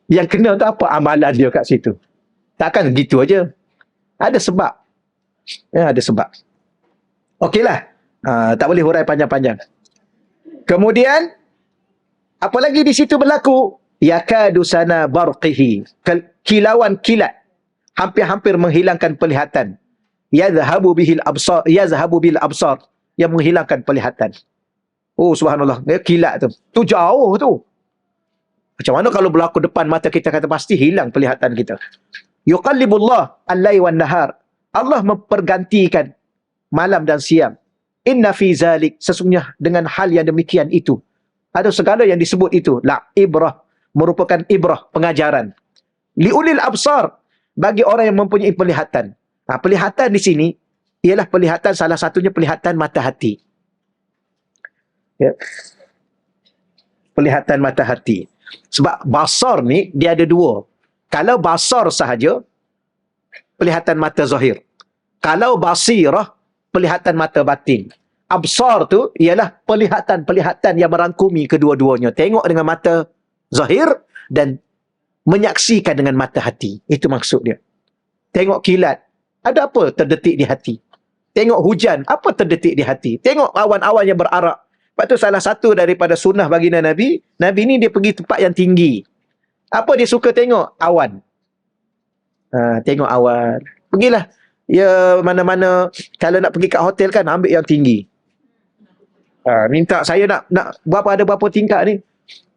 Yang kena tu apa amalan dia kat situ? Takkan gitu aja. Ada sebab. Ada sebab. Okeylah. Tak boleh hurai panjang-panjang. Kemudian, apa lagi di situ berlaku? Yakadu sana barqihi. Kilauan kilat. Hampir-hampir menghilangkan penglihatan. Yazhabu bil absar. Yang menghilangkan penglihatan. Oh, subhanallah. Kilat tu. Tu jauh tu. Macam mana kalau berlaku depan mata kita, kata pasti hilang penglihatan kita. Yuqallibullah al-layl wan nahar. Allah mempergantikan malam dan siang. Inna fi zalik, sesungguhnya dengan hal yang demikian itu, ada segala yang disebut itu, la ibrah, merupakan ibrah, pengajaran. Liulil absar, bagi orang yang mempunyai penglihatan. Penglihatan di sini ialah penglihatan, salah satunya penglihatan mata hati. Ya. Penglihatan mata hati. Sebab basar ni dia ada 2. Kalau basar sahaja, penglihatan mata zahir. Kalau basirah, penglihatan mata batin. Absar tu ialah penglihatan yang merangkumi kedua-duanya. Tengok dengan mata zahir dan menyaksikan dengan mata hati. Itu maksud dia. Tengok kilat, ada apa terdetik di hati? Tengok hujan, apa terdetik di hati? Tengok awan-awan yang berarak. Lepas tu salah satu daripada sunnah baginda Nabi, Nabi ni dia pergi tempat yang tinggi. Apa dia suka tengok? Awan. Tengok awan. Pergilah. Ya, mana-mana. Kalau nak pergi kat hotel kan, ambil yang tinggi. Minta saya nak ada berapa tingkat ni?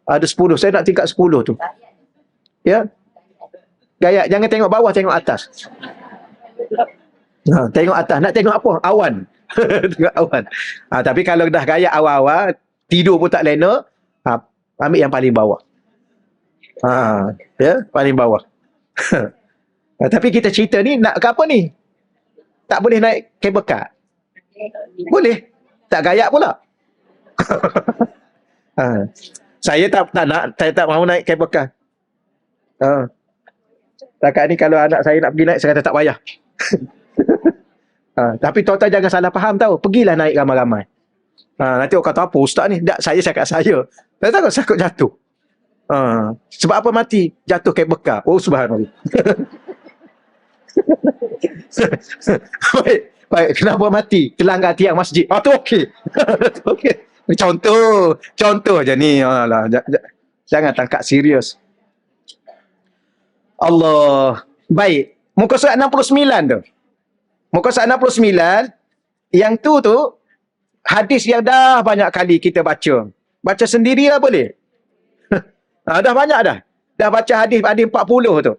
Ada 10. Saya nak tingkat 10 tu. Ya. Gaya, jangan tengok bawah, tengok atas. Tengok atas. Nak tengok apa? Awan. Tengok awan. Tapi kalau dah gaya awal-awal, tidur pun tak lena, ambil yang paling bawah. Ya, paling bawah. Tapi kita cerita ni nak ke apa ni? Tak boleh naik kabel car? Boleh. Tak gayak pula. Saya tak nak, saya tak mahu naik kabel car. Takat ni kalau anak saya nak pergi naik, saya kata tak payah. Tapi tuan-tuan jangan salah faham tau. Pergilah naik ramai-ramai. Nanti orang kata apa ustaz ni? Tak, saya cakap saya. Saya takut jatuh. Sebab apa mati? Jatuh kabel car. Oh, subhanallah. Baik. Kenapa mati? Terlanggar tiang masjid. Tu okey. Okey. Contoh je ni. Jangan tangkap serius. Allah. Baik. Muka surat 69 tu. Muka surat 69. Yang tu hadis yang dah banyak kali kita baca. Baca sendiri lah boleh. Dah banyak dah. Dah baca hadis 40 tu.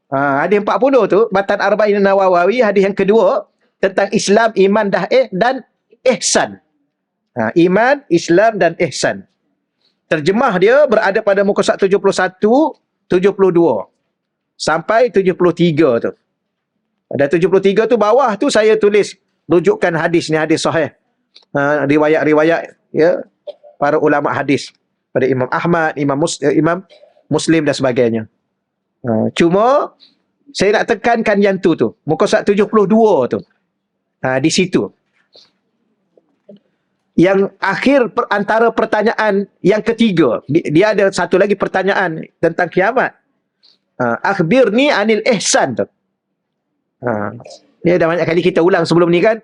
Hadis 40 tu, Matan Arba'in Nawawi, hadis yang kedua, tentang Islam, iman dan ihsan. Iman, Islam dan ihsan. Terjemah dia berada pada muka surat 71, 72 sampai 73 tu. Pada 73 tu bawah tu saya tulis rujukan hadis ni, hadis sahih. Riwayat-riwayat ya para ulama hadis, pada Imam Ahmad, Imam Muslim dan sebagainya. Cuma saya nak tekankan yang tu muka surat 72 tu. Di situ. Yang akhir antara pertanyaan yang ketiga, dia ada satu lagi pertanyaan tentang kiamat. Akhbirni anil ihsan tu. Dia dah banyak kali kita ulang sebelum ni kan.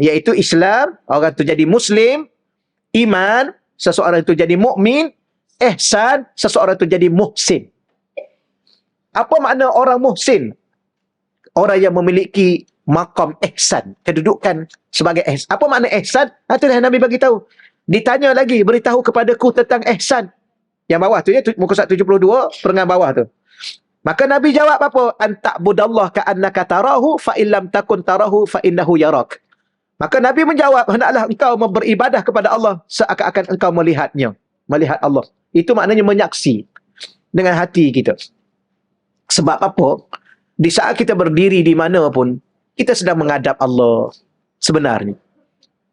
Iaitu Islam, orang tu jadi Muslim, iman, seseorang itu jadi mukmin, ihsan, seseorang itu jadi muhsin. Apa makna orang muhsin? Orang yang memiliki maqam ihsan, kedudukan sebagai ihsan. Apa makna ihsan? Itu dah Nabi bagi tahu. Ditanya lagi, beritahu kepadaku tentang ihsan. Yang bawah tu ya, muka surat 72, perenggan bawah tu. Maka Nabi jawab apa? Anta'budallah ka'annaka tarahu fa illam takun tarahu fa innahu yarak. Maka Nabi menjawab, hendaklah engkau beribadah kepada Allah seakan-akan engkau melihatnya. Melihat Allah. Itu maknanya menyaksi dengan hati kita. Sebab apa? Di saat kita berdiri di mana pun, kita sedang menghadap Allah sebenarnya.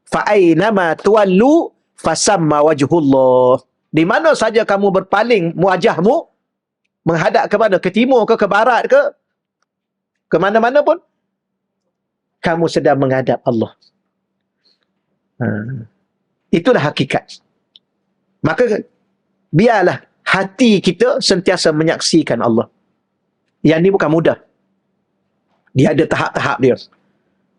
Fa'ainama tuwallu fasamma wajhullah. Di mana saja kamu berpaling wajahmu, menghadap ke mana? Ke timur ke barat ke? Ke mana-mana pun, kamu sedang menghadap Allah. Itulah hakikat. Maka, biarlah hati kita sentiasa menyaksikan Allah. Yang ni bukan mudah. Dia ada tahap-tahap dia.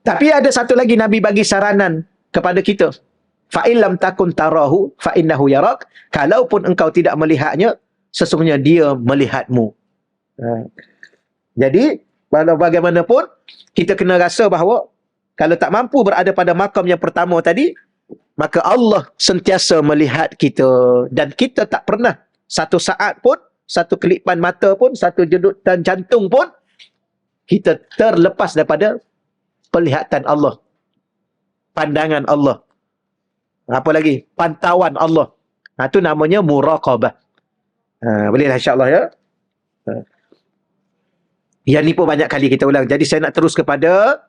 Tapi ada satu lagi Nabi bagi saranan kepada kita. Fa'illam takun tarahu fa'innahu yarak. Kalaupun engkau tidak melihatnya, sesungguhnya dia melihatmu. Jadi, bagaimanapun, kita kena rasa bahawa kalau tak mampu berada pada makam yang pertama tadi, maka Allah sentiasa melihat kita. Dan kita tak pernah satu saat pun, satu kelipan mata pun, satu jedutan jantung pun, kita terlepas daripada penglihatan Allah. Pandangan Allah. Apa lagi? Pantauan Allah. Itu namanya muraqabah. Bolehlah insyaAllah ya. Yang ni pun banyak kali kita ulang. Jadi saya nak terus kepada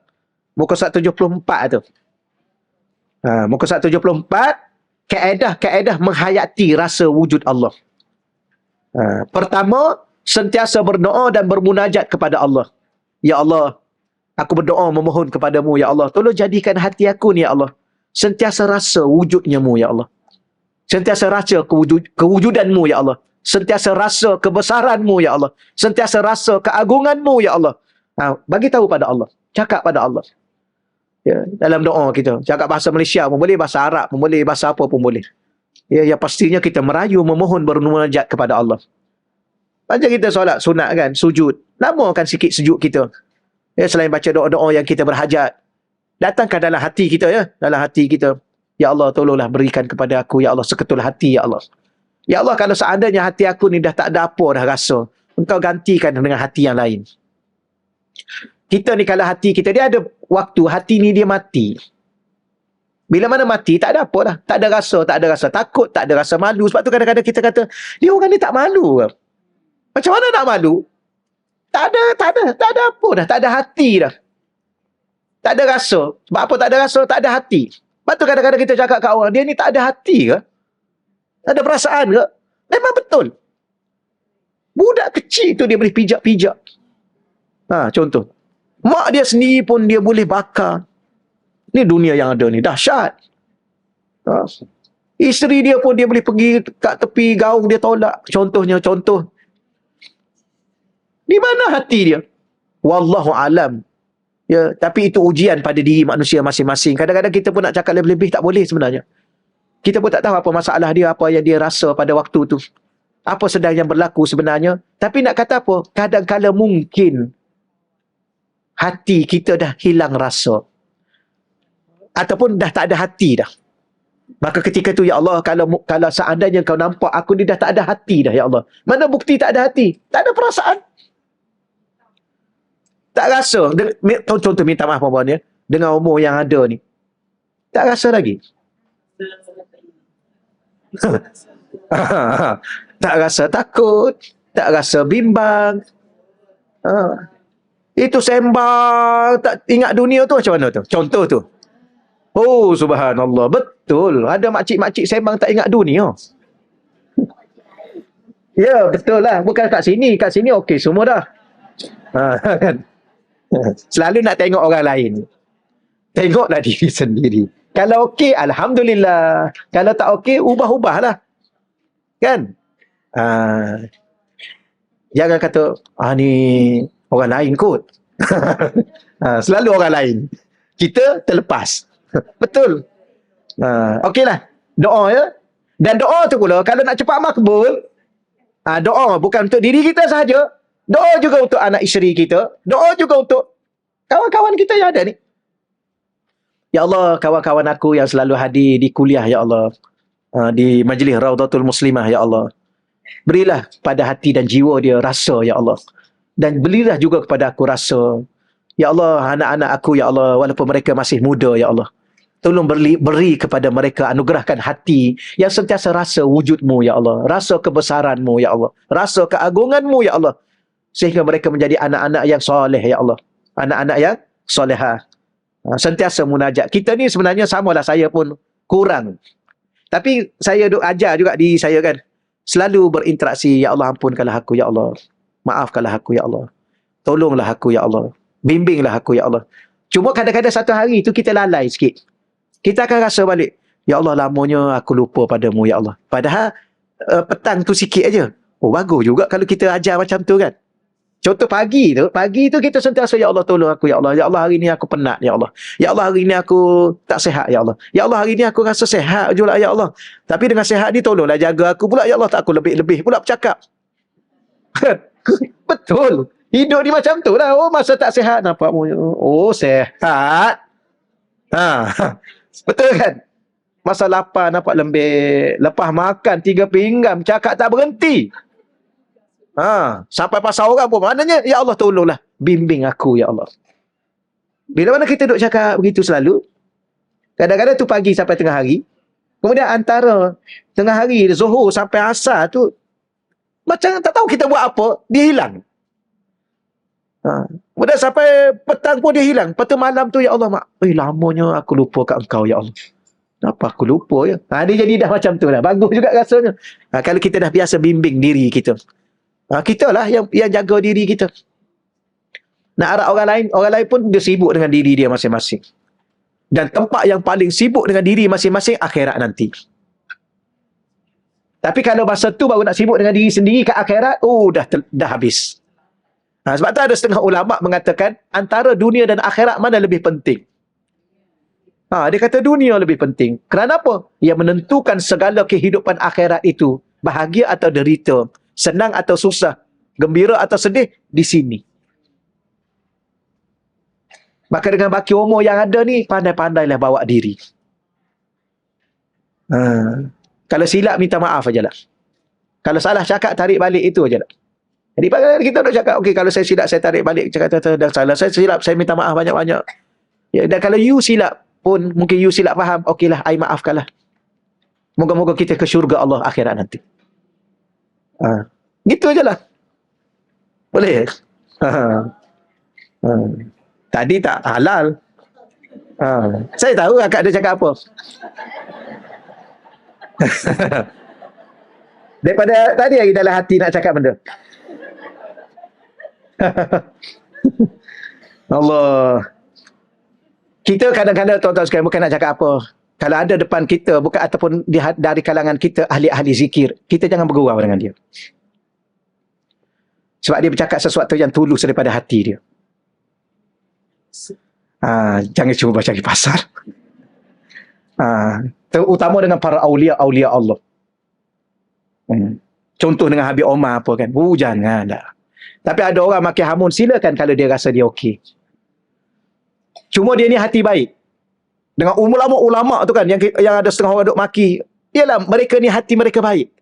muka surat 74 tu. Muka surat 74, kaedah-kaedah menghayati rasa wujud Allah. Pertama, sentiasa berdoa dan bermunajat kepada Allah. Ya Allah, aku berdoa memohon kepadamu, Ya Allah. Tolong jadikan hati aku ni, Ya Allah, sentiasa rasa wujudnya-Mu, Ya Allah. Sentiasa rasa kewujudanmu, Ya Allah. Sentiasa rasa kebesaranmu, Ya Allah. Sentiasa rasa keagunganmu, Ya Allah. Bagi tahu pada Allah. Cakap pada Allah. Ya, dalam doa kita. Cakap bahasa Malaysia pun boleh, bahasa Arab pun boleh, bahasa apa pun boleh. Ya, yang pastinya kita merayu, memohon, bermunajat kepada Allah. Macam kita solat sunat kan, sujud. Lamakan sikit sujud kita. Ya, selain baca doa-doa yang kita berhajat, datangkan dalam hati kita ya. Dalam hati kita. Ya Allah, tolonglah berikan kepada aku, Ya Allah, seketul hati, Ya Allah. Ya Allah, kalau seandainya hati aku ni dah tak ada apa dah rasa, Engkau gantikan dengan hati yang lain. Kita ni kalau hati kita, dia ada waktu hati ni dia mati. Bila mana mati, tak ada apa dah. Tak ada rasa takut, tak ada rasa malu. Sebab tu kadang-kadang kita kata, dia orang ni tak malu. Macam mana nak malu? Tak ada apa dah. Tak ada hati dah. Tak ada rasa. Sebab apa tak ada rasa? Tak ada hati. Sebab tu kadang-kadang kita cakap kat orang, dia ni tak ada hati ke? Tak ada perasaan ke? Memang betul. Budak kecil tu dia boleh pijak-pijak. Contoh. Mak dia sendiri pun dia boleh bakar. Ni dunia yang ada ni. Dahsyat. Isteri dia pun dia boleh pergi kat tepi gaung dia tolak. Contoh. Di mana hati dia? Wallahu alam. Ya, tapi itu ujian pada diri manusia masing-masing. Kadang-kadang kita pun nak cakap lebih-lebih tak boleh sebenarnya. Kita pun tak tahu apa masalah dia, apa yang dia rasa pada waktu tu. Apa sedang yang berlaku sebenarnya. Tapi nak kata apa? Kadang-kala mungkin hati kita dah hilang rasa. Ataupun dah tak ada hati dah. Maka ketika tu, Ya Allah, kalau seandainya kau nampak aku ni dah tak ada hati dah, Ya Allah. Mana bukti tak ada hati? Tak ada perasaan. Tak rasa. Contoh minta maaf puan-puan ya. Dengan umur yang ada ni. Tak rasa lagi. Tak rasa takut. Tak rasa bimbang. Itu sembang. Tak ingat dunia tu macam mana tu? Contoh tu. Oh, subhanallah. Betul. Ada makcik-makcik sembang tak ingat dunia. Ya, betul lah. Bukan kat sini. Kat sini okey semua dah. Kan? Selalu nak tengok orang lain. Tengoklah diri sendiri. Kalau okey, alhamdulillah. Kalau tak okey, ubah-ubahlah. Kan? Ah, jangan kata, ni orang lain kot. Selalu orang lain. Kita terlepas. Betul. Okeylah. Doa ya. Dan doa tu pula, kalau nak cepat makbul, doa bukan untuk diri kita sahaja. Doa juga untuk anak isteri kita. Doa juga untuk kawan-kawan kita yang ada ni. Ya Allah, kawan-kawan aku yang selalu hadir di kuliah, Ya Allah. Di majlis Raudatul Muslimah, Ya Allah. Berilah pada hati dan jiwa dia rasa, Ya Allah. Dan berilah juga kepada aku rasa, Ya Allah, anak-anak aku, Ya Allah, walaupun mereka masih muda, Ya Allah. Tolong beri kepada mereka, anugerahkan hati yang sentiasa rasa wujud-Mu, Ya Allah. Rasa kebesaran-Mu, Ya Allah. Rasa keagungan-Mu, Ya Allah. Sehingga mereka menjadi anak-anak yang soleh, Ya Allah. Anak-anak yang solehah. Sentiasa munajat. Kita ni sebenarnya samalah, saya pun kurang. Tapi saya duk ajar juga diri saya kan. Selalu berinteraksi, Ya Allah, ampunkanlah aku, Ya Allah. Maafkanlah aku, Ya Allah. Tolonglah aku, Ya Allah. Bimbinglah aku, Ya Allah. Cuma kadang-kadang satu hari tu kita lalai sikit. Kita akan rasa balik, Ya Allah, lamanya aku lupa padamu, Ya Allah. Padahal petang tu sikit aja. Oh, bagus juga kalau kita ajar macam tu kan. Contoh pagi tu kita sentiasa, Ya Allah, tolong aku, Ya Allah. Ya Allah, hari ni aku penat, Ya Allah. Ya Allah, hari ni aku tak sihat, Ya Allah. Ya Allah, hari ni aku rasa sihat je lah, Ya Allah. Tapi dengan sihat ni tolonglah jaga aku pula, Ya Allah. Tak aku lebih-lebih pula bercakap. Betul. Hidup ni macam tu lah. Oh, masa tak sihat nampak mu. Oh, sihat. Betul kan? Masa lapar nampak lembek. Lepas makan 3 pinggan cakap tak berhenti. Sampai pasal orang pun. Maknanya, Ya Allah, tolonglah. Bimbing aku, Ya Allah. Bila mana kita duk cakap begitu selalu, kadang-kadang tu pagi sampai tengah hari. Kemudian antara tengah hari, Zuhur sampai Asar tu, macam tak tahu kita buat apa, dia hilang. Kemudian sampai petang pun dia hilang. Lepas tu malam tu, Ya Allah, lamanya aku lupa kat engkau, Ya Allah. Kenapa aku lupa ya? Dia jadi dah macam tu lah. Bagus juga rasanya. Kalau kita dah biasa bimbing diri kita. Kita lah yang jaga diri kita. Nak harap orang lain pun dia sibuk dengan diri dia masing-masing. Dan tempat yang paling sibuk dengan diri masing-masing, akhirat nanti. Tapi kalau masa tu baru nak sibuk dengan diri sendiri kat akhirat, dah habis. Sebab tu ada setengah ulama' mengatakan, antara dunia dan akhirat mana lebih penting? Dia kata dunia lebih penting. Kerana apa? Yang menentukan segala kehidupan akhirat itu, bahagia atau derita, senang atau susah, gembira atau sedih, di sini. Maka dengan baki umur yang ada ni, pandai-pandailah bawa diri. Kalau silap, minta maaf aja lah. Kalau salah cakap, tarik balik, itu aja lah. Jadi kita nak cakap, okey, kalau saya silap, saya tarik balik, cakap dah salah, saya silap, saya minta maaf banyak-banyak. Ya, dan kalau you silap pun, mungkin you silap faham, okeylah, I maafkanlah. Moga-moga kita ke syurga Allah akhirat nanti. Gitu aja lah. Boleh? Tadi tak halal. Saya tahu akak dia cakap apa. Daripada tadi lagi dalam hati nak cakap benda. Allah. Kita kadang-kadang tuan-tuan sekalian bukan nak cakap apa. Kalau ada depan kita, bukan ataupun dari kalangan kita ahli-ahli zikir, kita jangan bergurau dengan dia. Sebab dia bercakap sesuatu yang tulus daripada hati dia. Jangan cuba cari pasal. Terutama dengan para awliya Allah. Contoh dengan Habib Omar apa kan. Jangan dah. Tapi ada orang makin hamun, silakan kalau dia rasa dia okey. Cuma dia ni hati baik. Dengan ulama-ulama tu kan, yang ada setengah orang duk maki, ialah mereka ni hati mereka baik.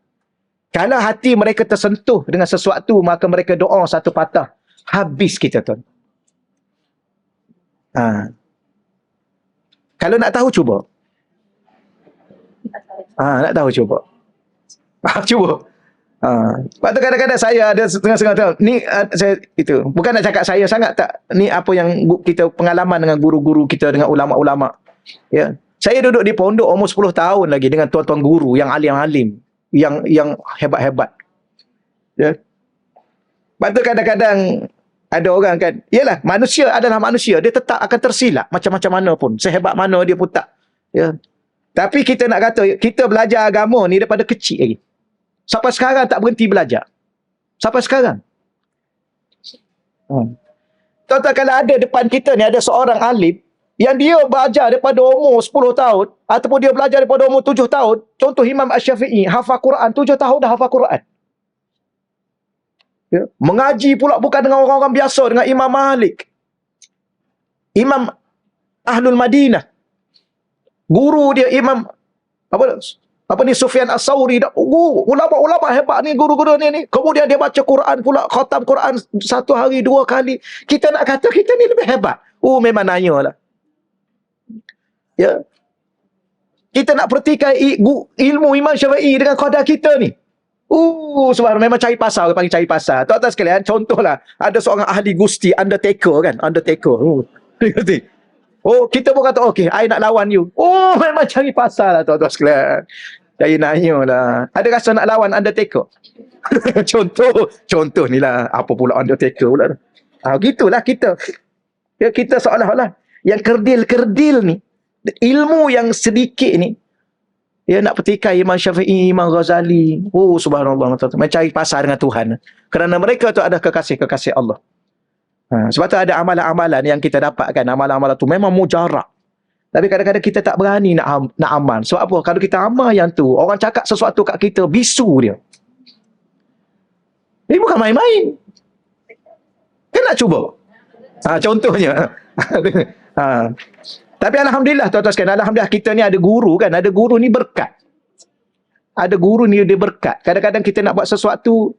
Kalau hati mereka tersentuh dengan sesuatu, maka mereka doa satu patah. Habis kita tuan. Kalau nak tahu, cuba. Nak tahu, cuba. Cuba. Sebab tu kadang-kadang saya ada setengah-setengah tahu. Ni saya itu. Bukan nak cakap saya sangat tak. Ni apa yang kita pengalaman dengan guru-guru kita, dengan ulama-ulama. Ya. Saya duduk di pondok umur 10 tahun lagi dengan tuan-tuan guru yang alim-alim, yang hebat-hebat. Ya. Sebab tu kadang-kadang ada orang kan, yalah, manusia adalah manusia, dia tetap akan tersilap macam-macam mana pun. Sehebat mana dia pun tak Ya. Tapi kita nak kata, kita belajar agama ni daripada kecil lagi. Sampai sekarang tak berhenti belajar. Sampai sekarang. Tuan-tuan, kalau ada depan kita ni, ada seorang alim, yang dia belajar daripada umur 10 tahun, ataupun dia belajar daripada umur 7 tahun, contoh Imam Asy-Syafi'i, hafal Quran, 7 tahun dah hafal Quran. Ya. Mengaji pula bukan dengan orang-orang biasa, dengan Imam Malik. Imam Ahlul Madinah. Guru dia Imam apa ni, Sufyan As-Sauri. Ulama-ulama hebat ni, guru-guru ni. Kemudian dia baca Quran pula, khatam Quran 1 hari 2 kali. Kita nak kata kita ni lebih hebat. Memang nanya lah. Ya. Kita nak pertikai ilmu Imam Syafi'i dengan qadar kita ni. Subhanallah, memang cari pasar, panggil cari pasar. Tuan-tuan sekalian, contohlah, ada seorang ahli gusti, Undertaker kan, Undertaker. Kita pun kata, okey, I nak lawan you. Memang cari pasar lah tuan-tuan sekalian. Cari nanya lah. Ada rasa nak lawan Undertaker? Contoh ni lah. Apa pula Undertaker pula. Gitulah kita. Ya, kita seolah-olah yang kerdil-kerdil ni, ilmu yang sedikit ni, ya, nak petikai Imam Syafi'i, Imam Ghazali. Subhanallah. Mencari pasar dengan Tuhan. Kerana mereka tu ada kekasih-kekasih Allah. Sebab tu ada amalan-amalan yang kita dapatkan. Amalan-amalan tu memang mujarab. Tapi kadang-kadang kita tak berani nak amal. Sebab apa? Kalau kita amal yang tu, orang cakap sesuatu kat kita, bisu dia. Ini bukan main-main. Kan nak cuba? Contohnya. Tapi alhamdulillah tuan-tuan sekalian, alhamdulillah kita ni ada guru kan. Ada guru ni berkat. Ada guru ni dia berkat. Kadang-kadang kita nak buat sesuatu,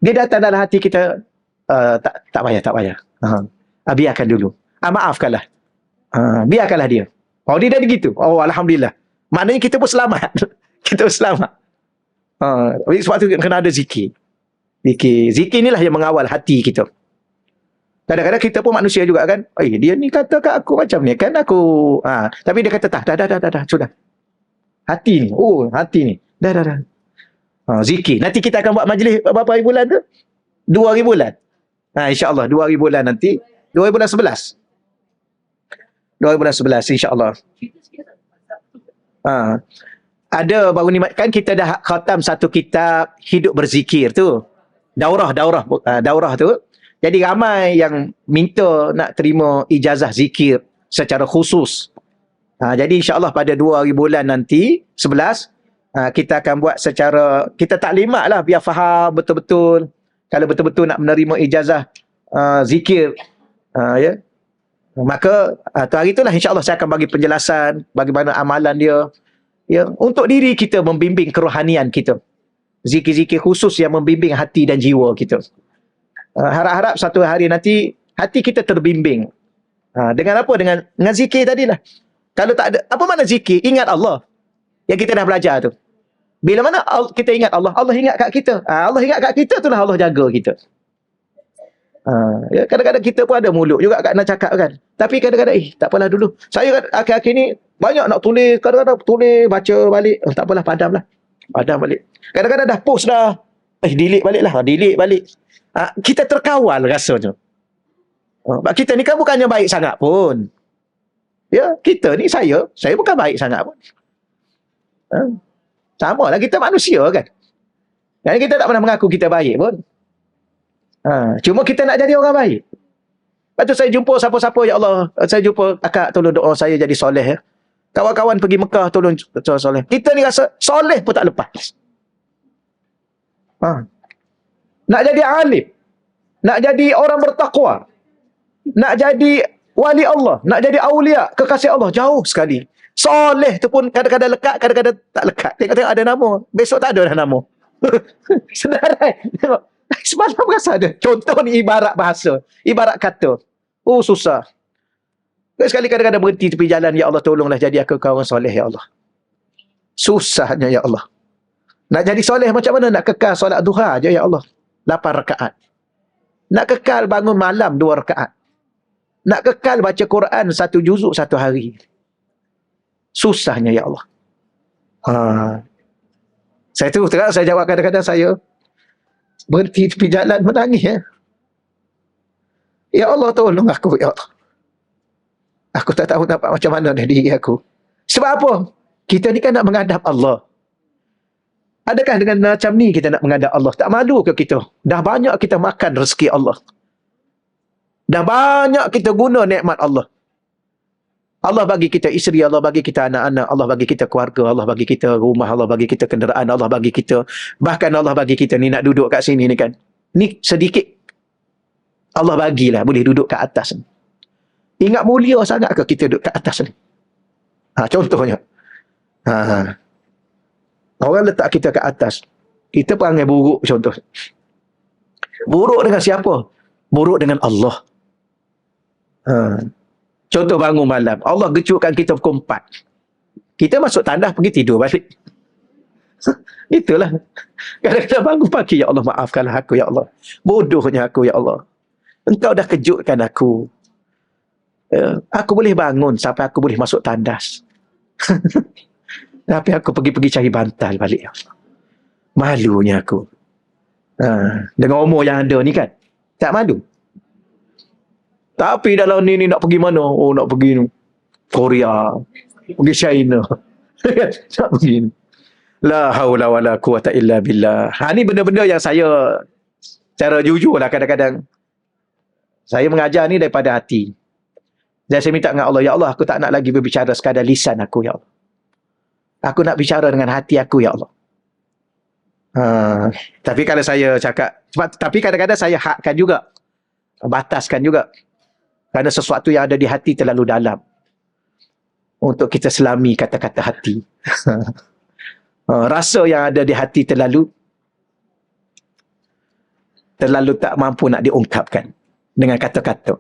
dia datang dalam hati kita, tak payah. Biarkan dulu. Maafkanlah. Biarkanlah dia. Dia dah begitu. Alhamdulillah. Maknanya kita pun selamat. Kita pun selamat. Sebab tu kena ada zikir. Zikir inilah yang mengawal hati kita. Kadang-kadang kita pun manusia juga kan. Dia ni kata kat aku macam ni kan aku. Tapi dia kata dah. Sudah. Hati ni. Hati ni. Dah. Zikir. Nanti kita akan buat majlis berapa hari bulan tu? 2 hari bulan. InsyaAllah 2 hari bulan nanti. 2 hari bulan 11. 2 hari bulan 11 insyaAllah. Ada baru ni kan kita dah khatam satu kitab Hidup Berzikir tu. Daurah tu. Jadi ramai yang minta nak terima ijazah zikir secara khusus. Jadi insyaAllah pada 2 hari bulan nanti 11 kita akan buat secara, kita taklimat lah biar faham betul-betul. Kalau betul-betul nak menerima ijazah zikir, ya, maka tu hari itulah insyaAllah saya akan bagi penjelasan bagaimana amalan dia, ya, untuk diri kita, membimbing kerohanian kita. Zikir-zikir khusus yang membimbing hati dan jiwa kita. Harap-harap satu hari nanti hati kita terbimbing. Dengan apa? Dengan zikir tadilah. Kalau tak ada, apa makna zikir? Ingat Allah. Yang kita dah belajar tu. Bila mana kita ingat Allah, Allah ingat kat kita. Allah ingat kat kita, itulah Allah jaga kita. Ya, kadang-kadang kita pun ada mulut juga nak cakap kan. Tapi kadang-kadang, tak apalah dulu. Saya akhir-akhir ni banyak nak tulis. Kadang-kadang tulis, baca balik. Tak apalah, padam balik. Kadang-kadang dah post dah. Delete balik. Kita terkawal rasanya. Kita ni kan bukannya baik sangat pun. Ya, kita ni, saya bukan baik sangat pun. Sama lah, kita manusia kan. Dan kita tak pernah mengaku kita baik pun. Cuma kita nak jadi orang baik. Lepas tu saya jumpa siapa-siapa, ya Allah, saya jumpa akak, tolong doa saya jadi soleh ya. Kawan-kawan pergi Mekah, tolong soleh. Kita ni rasa soleh pun tak lepas. Nak jadi alim, nak jadi orang bertakwa, nak jadi wali Allah, nak jadi awliya, kekasih Allah, jauh sekali. Soleh tu pun kadang-kadang lekat, kadang-kadang tak lekat. Tengok-tengok ada nama, besok tak ada dah nama. Sedarai. Tengok. Semalam rasa ada. Contoh ni ibarat bahasa, ibarat kata. Susah. Sekali kadang-kadang berhenti tepi jalan, ya Allah tolonglah jadi aku kawan soleh ya Allah. Susahnya ya Allah. Nak jadi soleh macam mana? Nak kekal solat duha je ya Allah. 8 rakaat. Nak kekal bangun malam 2 rakaat. Nak kekal baca Quran 1 juzuk 1 hari. Susahnya ya Allah. Saya tu terang, saya jawab kadang-kadang saya berhenti tepi jalan menangis ya. Ya Allah tolong aku ya Allah. Aku tak tahu nak macam mana dah diri aku. Sebab apa? Kita ni kan nak menghadap Allah. Adakah dengan macam ni kita nak menghadap Allah? Tak malu ke kita? Dah banyak kita makan rezeki Allah. Dah banyak kita guna nikmat Allah. Allah bagi kita isteri, Allah bagi kita anak-anak, Allah bagi kita keluarga, Allah bagi kita rumah, Allah bagi kita kenderaan, Allah bagi kita, bahkan Allah bagi kita ni nak duduk kat sini ni kan. Ni sedikit Allah bagilah boleh duduk kat atas ni. Ingat mulia sangat ke kita duduk kat atas ni? Contohnya. Orang letak kita kat atas. Kita perangai buruk contoh. Buruk dengan siapa? Buruk dengan Allah. Contoh bangun malam. Allah gecukkan kita pukul 4. Kita masuk tandas pergi tidur balik. Itulah. Kadang-kadang bangun pagi. Ya Allah, maafkanlah aku, ya Allah. Bodohnya aku, ya Allah. Engkau dah kejutkan aku. Aku boleh bangun sampai aku boleh masuk tandas. Tapi aku pergi-pergi cari bantal balik. Ya Allah. Malunya aku. Dengan umur yang ada ni kan. Tak malu. Tapi dalam ni nak pergi mana? Oh, nak pergi Korea. Pergi China. Nak pergi ni. La haula wala quwata illa billah. Ni benda-benda yang saya cara jujur lah kadang-kadang. Saya mengajar ni daripada hati. Dan saya minta dengan Allah, ya Allah, aku tak nak lagi berbicara sekadar lisan aku, ya Allah. Aku nak bicara dengan hati aku, ya Allah. Tapi kalau saya cakap, tapi kadang-kadang saya hadkan juga. Bataskan juga. Kerana sesuatu yang ada di hati terlalu dalam. Untuk kita selami kata-kata hati. Rasa yang ada di hati terlalu tak mampu nak diungkapkan dengan kata-kata.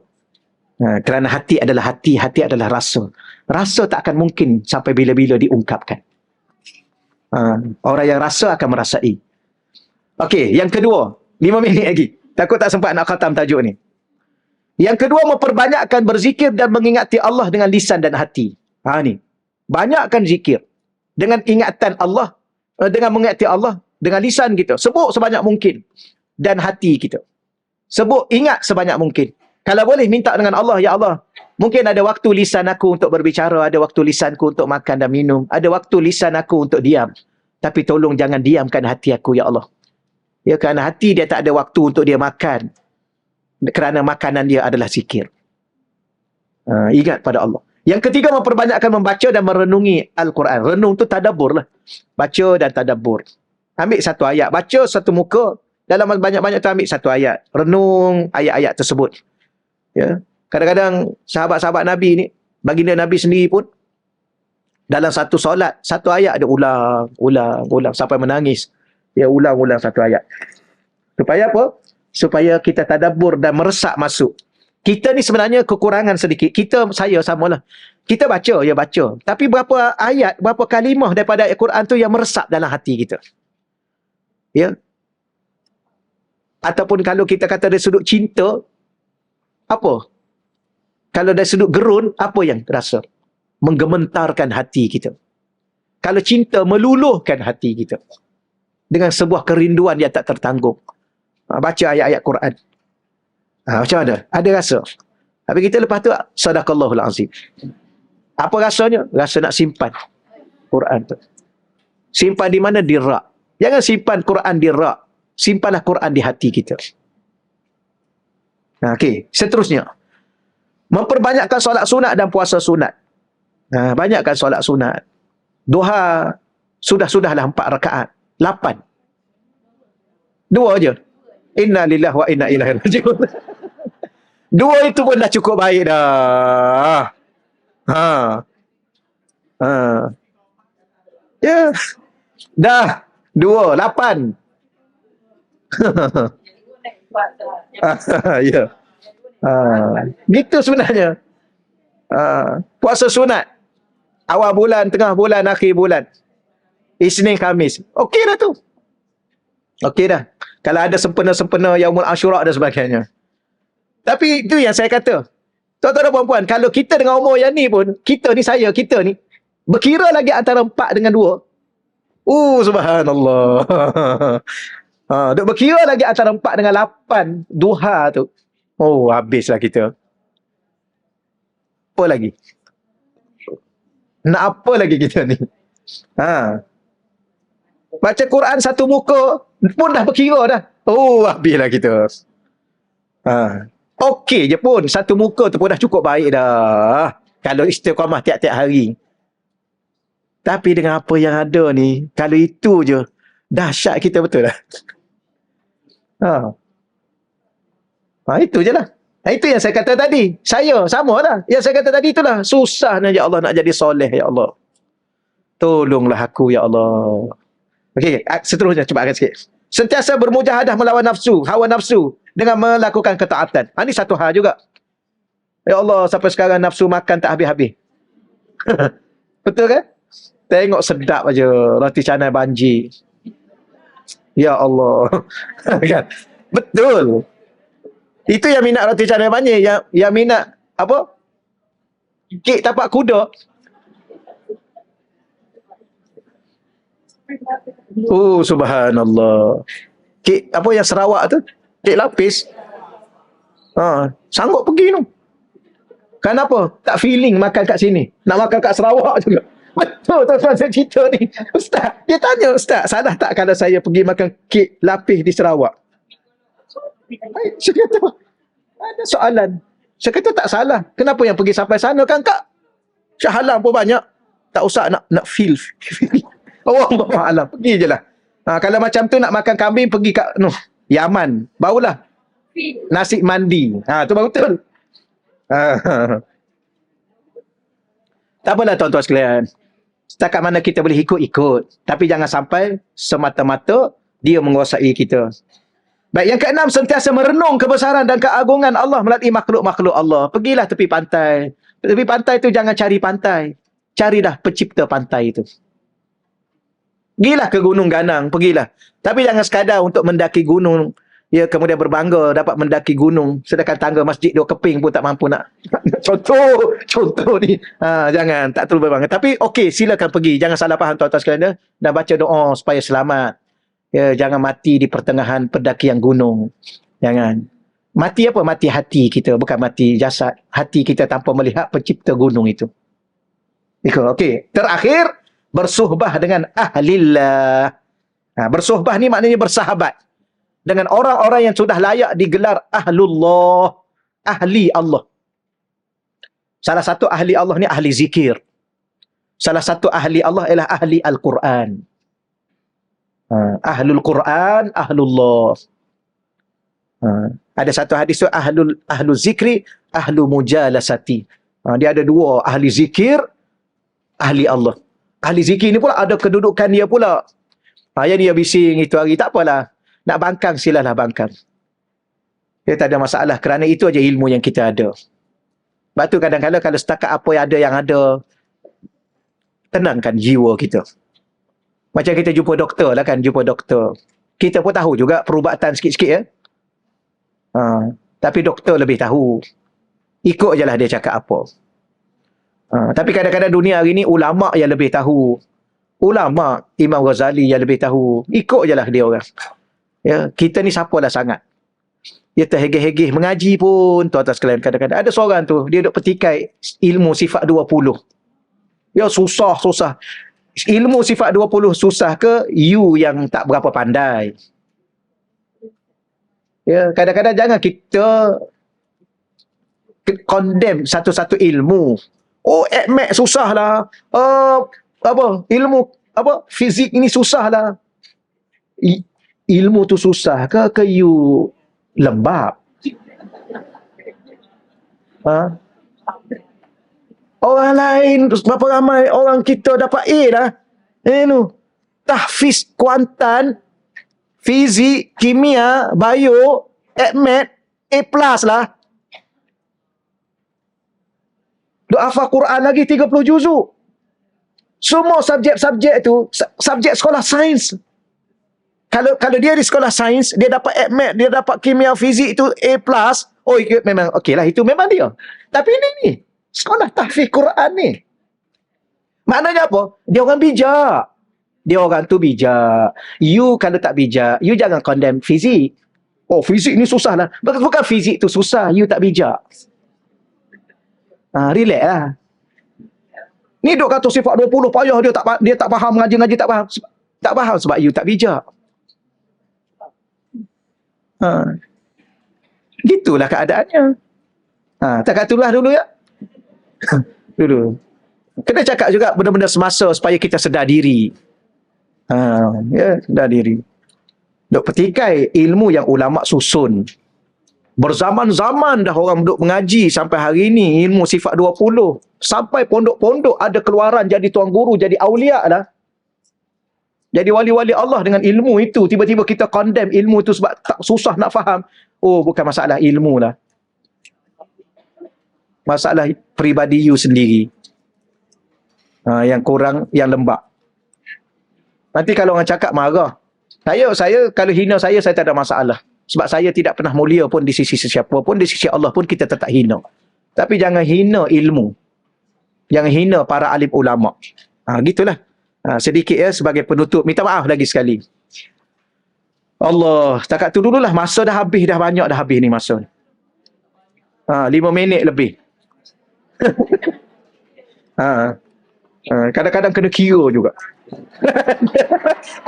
Kerana hati adalah hati adalah rasa. Rasa tak akan mungkin sampai bila-bila diungkapkan. Orang yang rasa akan merasai. Okey, yang kedua, 5 minit lagi. Takut tak sempat nak khatam tajuk ni. Yang kedua, memperbanyakkan berzikir dan mengingati Allah dengan lisan dan hati. Ni. Banyakkan zikir. Dengan ingatan Allah, dengan mengingati Allah, dengan lisan kita. Sebut sebanyak mungkin. Dan hati kita. Sebut, ingat sebanyak mungkin. Kalau boleh, minta dengan Allah, ya Allah. Mungkin ada waktu lisan aku untuk berbicara, ada waktu lisanku untuk makan dan minum, ada waktu lisan aku untuk diam. Tapi tolong jangan diamkan hati aku, ya Allah. Ya, kerana hati dia tak ada waktu untuk dia makan. Kerana makanan dia adalah zikir. Ingat pada Allah. Yang ketiga, memperbanyakkan membaca dan merenungi Al-Quran. Renung tu tadabbur lah. Baca dan tadabbur. Ambil satu ayat. Baca satu muka. Dalam banyak-banyak tu ambil satu ayat. Renung ayat-ayat tersebut. Ya. Kadang-kadang sahabat-sahabat Nabi ni, baginda Nabi sendiri pun, dalam satu solat, satu ayat dia ulang sampai menangis. Dia ulang satu ayat. Supaya apa? Supaya kita tadabbur dan meresak masuk. Kita ni sebenarnya kekurangan sedikit. Saya samalah. Kita baca, ya baca. Tapi berapa ayat, berapa kalimah daripada ayat Quran tu yang meresap dalam hati kita. Ya. Ataupun kalau kita kata dari sudut cinta, apa? Kalau dari sudut gerun, apa yang rasa? Menggementarkan hati kita. Kalau cinta, meluluhkan hati kita. Dengan sebuah kerinduan yang tak tertanggung. Baca ayat-ayat Quran. Macam mana? Ada rasa. Tapi kita lepas tu, sadaqallahul azim. Apa rasanya? Rasa nak simpan Quran tu. Simpan di mana? Di rak. Jangan simpan Quran di rak. Simpanlah Quran di hati kita. Okey, seterusnya. Memperbanyakkan solat sunat dan puasa sunat. Banyakkan solat sunat. Duha, sudahlah 4 rakaat. 8. 2 je. Inna lillahi wa inna ilaihi raji'un. 2 itu pun dah cukup baik dah. Ya. Dah. 2, 8. Ya. Gitu sebenarnya. Puasa sunat. Awal bulan, tengah bulan, akhir bulan. Isnin, Khamis. Okey dah tu. Okey dah. Kalau ada sempena-sempena Yaumul Asyura dan sebagainya. Tapi itu yang saya kata. Tuan-tuan dan puan-puan, kalau kita dengan umur yang ni pun, kita ni, berkira lagi antara 4 dengan 2. Subhanallah. Duk berkira lagi antara 4 dengan 8 duha tu. Habislah kita. Apa lagi? Nak apa lagi kita ni? Ha. Baca Quran satu muka pun dah berkira dah. Oh, habislah kita. Ha. Okey je pun. Satu muka tu pun dah cukup baik dah. Kalau istiqamah tiap-tiap hari. Tapi dengan apa yang ada ni, kalau itu je, dahsyat kita betul lah. Ha. Ha, itu je lah. Ha, itu yang saya kata tadi. Saya, sama lah. Yang saya kata tadi itulah. Susahnya ya Allah nak jadi soleh ya Allah. Tolonglah aku ya Allah. Okey, seterusnya cuba agak sikit. Sentiasa bermujahadah melawan nafsu, hawa nafsu dengan melakukan ketaatan. Ha, ini satu hal juga. Ya Allah, sampai sekarang nafsu makan tak habis-habis. Betul kan? Tengok sedap aja roti canai banji. Ya Allah. Kan? Betul. Itu yang minat roti canai banji, yang minat apa? Kek tapak kuda. Oh, subhanallah. Kek apa yang Sarawak tu? Kek lapis. Ha, sanggup pergi tu. Kenapa? Tak feeling makan kat sini. Nak makan kat Sarawak juga. Betul tuan-tuan saya cerita ni. Ustaz, dia tanya, Ustaz, salah tak kalau saya pergi makan kek lapis di Sarawak? Saya kata, ada soalan. Saya kata tak salah. Kenapa yang pergi sampai sana kan kak? Syah halang pun banyak. Tak usah nak feel. Allah alam, pergi je lah. Ha, kalau macam tu nak makan kambing, pergi kat Yaman. Barulah nasi mandi. Ha, tu baru betul. Ha. Tak apalah tuan-tuan sekalian. Setakat mana kita boleh ikut-ikut. Tapi jangan sampai semata-mata dia menguasai kita. Baik, yang keenam, sentiasa merenung kebesaran dan keagungan Allah melalui makhluk-makhluk Allah. Pergilah tepi pantai. Tepi pantai tu jangan cari pantai. Carilah pencipta pantai itu. Pergilah ke Gunung Ganang, pergilah. Tapi jangan sekadar untuk mendaki gunung, ya kemudian berbangga dapat mendaki gunung, sedangkan tangga masjid 2 keping pun tak mampu nak. Contoh ni. Ha, jangan, tak terlalu berbangga. Tapi okey, silakan pergi. Jangan salah faham tuan-tuan sekalian, dan baca doa supaya selamat. Ya, jangan mati di pertengahan pendakian gunung. Jangan. Mati apa? Mati hati kita, bukan mati jasad. Hati kita tanpa melihat pencipta gunung itu. Okey, terakhir, bersuhbah dengan ahlillah. Ha, bersuhbah ni maknanya bersahabat dengan orang-orang yang sudah layak digelar ahlullah, ahli Allah. Salah satu ahli Allah ni ahli zikir. Salah satu ahli Allah ialah ahli Al-Quran. Ha, ahlul Quran, ahlullah. Ha, ada satu hadis tu ahlu zikri, ahlu mujalasati. Ha, dia ada dua, ahli zikir, ahli Allah. Ahli zikir ni pula ada kedudukan dia pula. Yang dia bising itu hari, tak apalah. Nak bangkang, silalah bangkang. Dia tak ada masalah. Kerana itu aja ilmu yang kita ada. Sebab tu kadang-kadang kalau setakat apa yang ada, tenangkan jiwa kita. Macam kita jumpa doktor lah kan, jumpa doktor. Kita pun tahu juga perubatan sikit-sikit ya. Ha, tapi doktor lebih tahu. Ikut je lah dia cakap apa. Ha, tapi kadang-kadang dunia hari ni ulama' yang lebih tahu. Ulama' Imam Ghazali yang lebih tahu. Ikut je lah dia orang. Ya, kita ni siapalah sangat. Dia terhegeh-hegeh mengaji pun tuan-tuan sekalian. Kadang-kadang ada seorang tu, dia duk petikai ilmu sifat 20. Ya susah. Ilmu sifat 20 susah ke you yang tak berapa pandai? Ya, kadang-kadang jangan kita condemn satu-satu ilmu. Oh, admit susah lah. Ilmu fizik ini susah lah. Ilmu tu susah ke you lembab? Ha? Orang lain, berapa ramai orang kita dapat A dah. Tahfiz kuantan, fizik, kimia, bio, admit, A+ lah. Duk hafal Quran lagi 30 juzuk. Semua subjek-subjek tu, subjek sekolah sains. Kalau dia di sekolah sains, dia dapat admit, dia dapat kimia, fizik itu A+, oh memang okey lah, itu memang dia. Tapi ini sekolah tahfiz Quran ni. Maknanya apa? Dia orang bijak. Dia orang tu bijak. You kalau tak bijak, you jangan condemn fizik. Oh, fizik ni susah lah. Bukan fizik tu susah, you tak bijak. Relax lah. Ni duk kata sifat 20 payah dia tak faham, ngaji-ngaji tak faham. Tak faham sebab you tak bijak. Gitulah keadaannya. Tak itulah dulu ya. Dulu. Kena cakap juga benda-benda semasa supaya kita sedar diri. Sedar diri. Duk petikai ilmu yang ulama susun. Berzaman-zaman dah orang duk mengaji sampai hari ini ilmu sifat 20. Sampai pondok-pondok ada keluaran jadi tuan guru, jadi aulia dah. Jadi wali-wali Allah dengan ilmu itu. Tiba-tiba kita condemn ilmu itu sebab tak susah nak faham. Oh, bukan masalah ilmu lah. Masalah peribadi you sendiri. Yang kurang, yang lembab. Nanti kalau orang cakap marah. Saya kalau hina saya tak ada masalah. Sebab saya tidak pernah mulia pun di sisi sesiapa pun. Di sisi Allah pun kita tetap hina. Tapi jangan hina ilmu. Jangan hina para alim ulama'. Gitulah. Sedikit ya sebagai penutup. Minta maaf lagi sekali. Allah. Takat tu dululah. Masa dah habis. Dah banyak dah habis ni masa. 5 minit lebih. Kadang-kadang kena kira juga.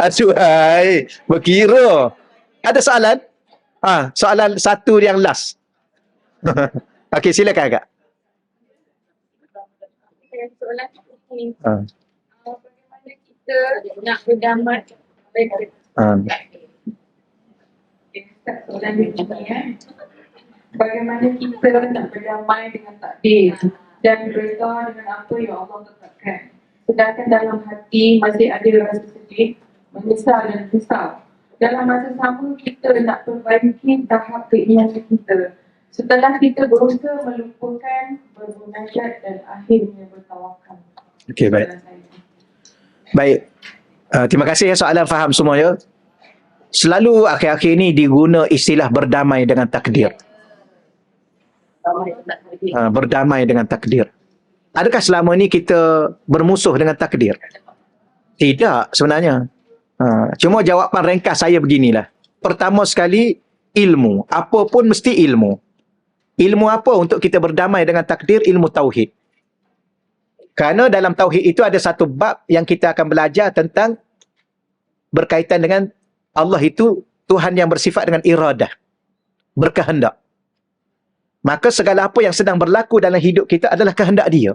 Aduhai, berkira. Ada soalan? Soalan satu yang last. Okey, silakan Kak. Soalan ini. Bagaimana kita nak berdamai soalan ini ya. Bagaimana kita nak berdamai dengan takdir dan berdoa dengan apa yang Allah tetapkan. Sedangkan dalam hati masih ada rasa sedih, menyesal dan risau. Dalam masa sama kita nak perbaiki tahap keimanan kita. Setelah kita berusaha melupakan, bermunajat dan akhirnya bertawakal. Okey, baik. Baik. Terima kasih ya soalan faham semua ya. Selalu akhir-akhir ini diguna istilah berdamai dengan takdir. Berdamai dengan takdir. Adakah selama ni kita bermusuh dengan takdir? Tidak sebenarnya. Cuma jawapan ringkas saya beginilah. Pertama sekali, ilmu. Apa pun mesti ilmu. Ilmu apa untuk kita berdamai dengan takdir? Ilmu tauhid. Kerana dalam tauhid itu ada satu bab yang kita akan belajar tentang berkaitan dengan Allah itu Tuhan yang bersifat dengan iradah. Berkehendak. Maka segala apa yang sedang berlaku dalam hidup kita adalah kehendak dia.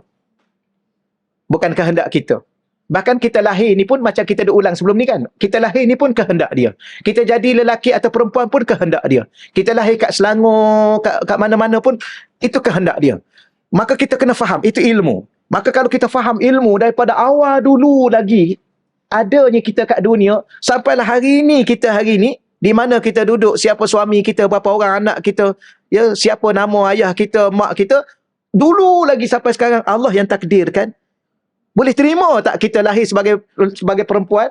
Bukan kehendak kita. Bahkan kita lahir ni pun macam kita dah ulang sebelum ni kan. Kita lahir ni pun kehendak dia. Kita jadi lelaki atau perempuan pun kehendak dia. Kita lahir kat Selangor, kat mana-mana pun, itu kehendak dia. Maka kita kena faham, itu ilmu. Maka kalau kita faham ilmu daripada awal dulu lagi, adanya kita kat dunia, sampailah hari ni, di mana kita duduk, siapa suami kita, berapa orang anak kita, ya, siapa nama ayah kita, mak kita, dulu lagi sampai sekarang Allah yang takdirkan. Boleh terima tak kita lahir sebagai perempuan?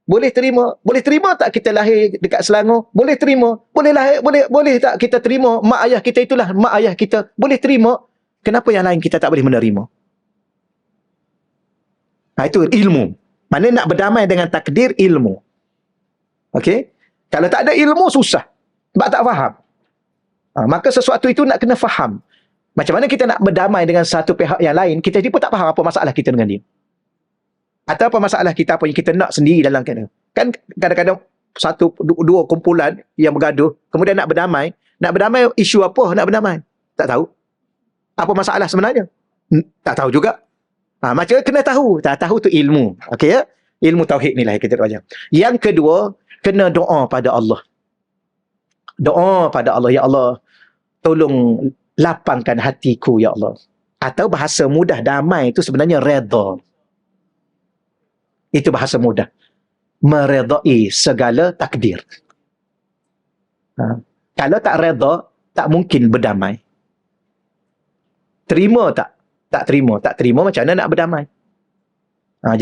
Boleh terima. Boleh terima tak kita lahir dekat Selangor? Boleh terima. Boleh tak kita terima mak ayah kita itulah mak ayah kita? Boleh terima. Kenapa yang lain kita tak boleh menerima? Itu ilmu. Mana nak berdamai dengan takdir, ilmu. Okey? Kalau tak ada ilmu, susah. Sebab tak faham. Maka sesuatu itu nak kena faham. Macam mana kita nak berdamai dengan satu pihak yang lain, kita pun tak faham apa masalah kita dengan dia. Atau apa masalah kita, apa yang kita nak sendiri dalam kita. Kan kadang-kadang dua kumpulan yang bergaduh, kemudian nak berdamai isu apa nak berdamai? Tak tahu. Apa masalah sebenarnya? Tak tahu juga. Macam kena tahu. Tak tahu tu ilmu. Okey ya? Ilmu tauhid ni lah yang kita belajar. Yang kedua, kena doa pada Allah. Doa pada Allah. Ya Allah, tolong lapangkan hatiku, ya Allah. Atau bahasa mudah damai itu sebenarnya redha. Itu bahasa mudah. Meredai segala takdir. Kalau tak redha, tak mungkin berdamai. Terima tak? Tak terima. Tak terima macam mana nak berdamai?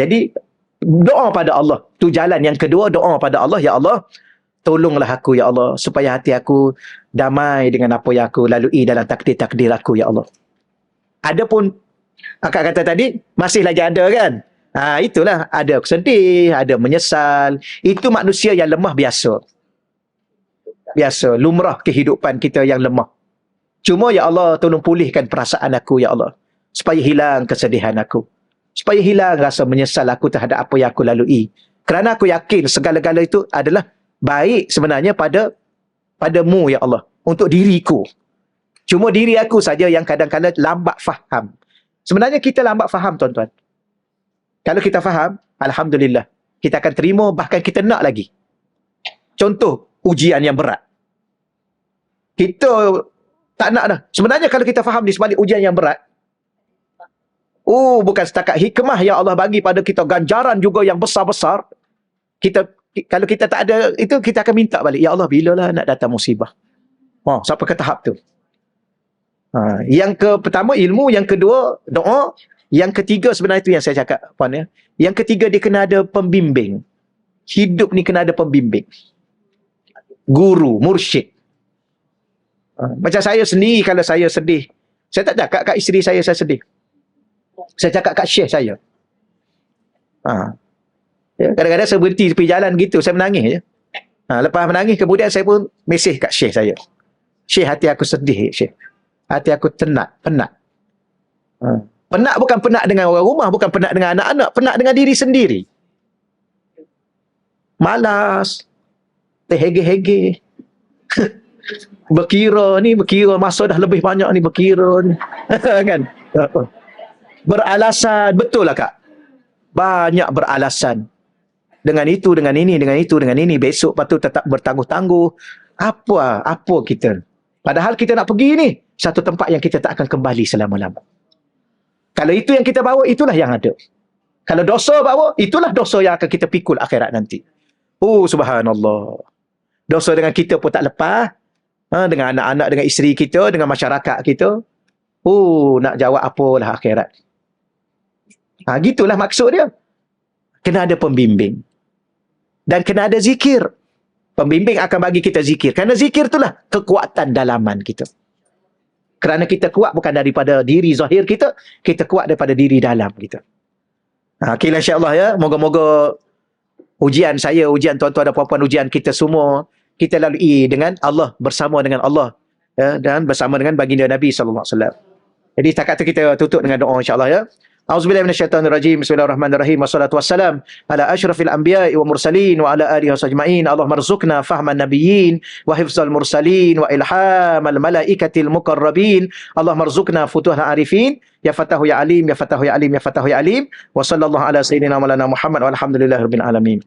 Jadi, doa pada Allah. Tu jalan yang kedua, doa pada Allah. Ya Allah, tolonglah aku, ya Allah, supaya hati aku damai dengan apa yang aku lalui dalam takdir-takdir aku, ya Allah. Adapun akak kata tadi, masih lagi ada kan? Itulah, ada sedih, ada menyesal. Itu manusia yang lemah biasa. Biasa, lumrah kehidupan kita yang lemah. Cuma, ya Allah, tolong pulihkan perasaan aku, ya Allah. Supaya hilang kesedihan aku. supaya hilang rasa menyesal aku terhadap apa yang aku lalui. Kerana aku yakin segala-gala itu adalah baik sebenarnya padamu ya Allah, untuk diriku. Cuma diri aku saja yang kadang-kadang lambat faham. Sebenarnya kita lambat faham, tuan-tuan. Kalau kita faham, alhamdulillah, kita akan terima, bahkan kita nak lagi. Contoh, ujian yang berat. Kita tak nak dah. Sebenarnya kalau kita faham di sebalik ujian yang berat, bukan setakat hikmah yang Allah bagi pada kita, ganjaran juga yang besar-besar. Kalau kita tak ada itu, kita akan minta balik, ya Allah, bilalah nak datang musibah. Sampai ke tahap tu. Yang pertama ilmu, yang kedua doa, yang ketiga sebenarnya itu yang saya cakap, puan ya. Yang ketiga dia kena ada pembimbing. Hidup ni kena ada pembimbing. Guru, mursyid. Macam saya sendiri kalau saya sedih, saya tak cakap kat isteri saya sedih. Saya cakap kat syekh saya. Kadang-kadang saya berhenti tepi jalan gitu, saya menangis je. Lepas menangis, kemudian saya pun mesej kat syekh saya. Syekh, hati aku sedih, syekh. Hati aku penat. Penat bukan penat dengan orang rumah, bukan penat dengan anak-anak, penat dengan diri sendiri. Malas, terhege-hege. Berkira masa dah lebih banyak ni, berkira ni. Kan? Beralasan, betul lah Kak. Banyak beralasan. Dengan itu, dengan ini, dengan itu, dengan ini. Besok patut tetap bertangguh-tangguh. Apa kita? Padahal kita nak pergi ni satu tempat yang kita tak akan kembali selama-lama. Kalau itu yang kita bawa, itulah yang ada. Kalau dosa bawa, itulah dosa yang akan kita pikul akhirat nanti. Subhanallah. Dosa dengan kita pun tak lepas. Dengan anak-anak, dengan isteri kita, dengan masyarakat kita. Nak jawab apalah akhirat. Gitulah maksud dia. Kena ada pembimbing. Dan kena ada zikir. Pembimbing akan bagi kita zikir. Kerana zikir itulah kekuatan dalaman kita. Kerana kita kuat bukan daripada diri zahir kita, kita kuat daripada diri dalam kita. Okeylah, insya-Allah ya. Moga-moga ujian saya, ujian tuan-tuan dan puan-puan, ujian kita semua, kita lalui dengan Allah, bersama dengan Allah, ya, dan bersama dengan baginda Nabi SAW. Jadi setakat tu kita tutup dengan doa, insya-Allah ya. A'udzubillahi minasyaitonirrajim. Bismillahirrahmanirrahim. Wassalatu wassalam ala asyrafil anbiya'i wa mursalin wa ala alihi wasajma'in. Allahumma rzuqna fahman nabiyyin wa hifzal mursalin wa ilhamal malaikatil muqarrabin. Allahumma rzuqna futuhal arifin. Ya Fatahu ya Alim, ya Fatahu ya Alim, ya Fatahu ya Alim. Wa sallallahu ala sayyidina maulana Muhammad walhamdulillahirabbil alamin.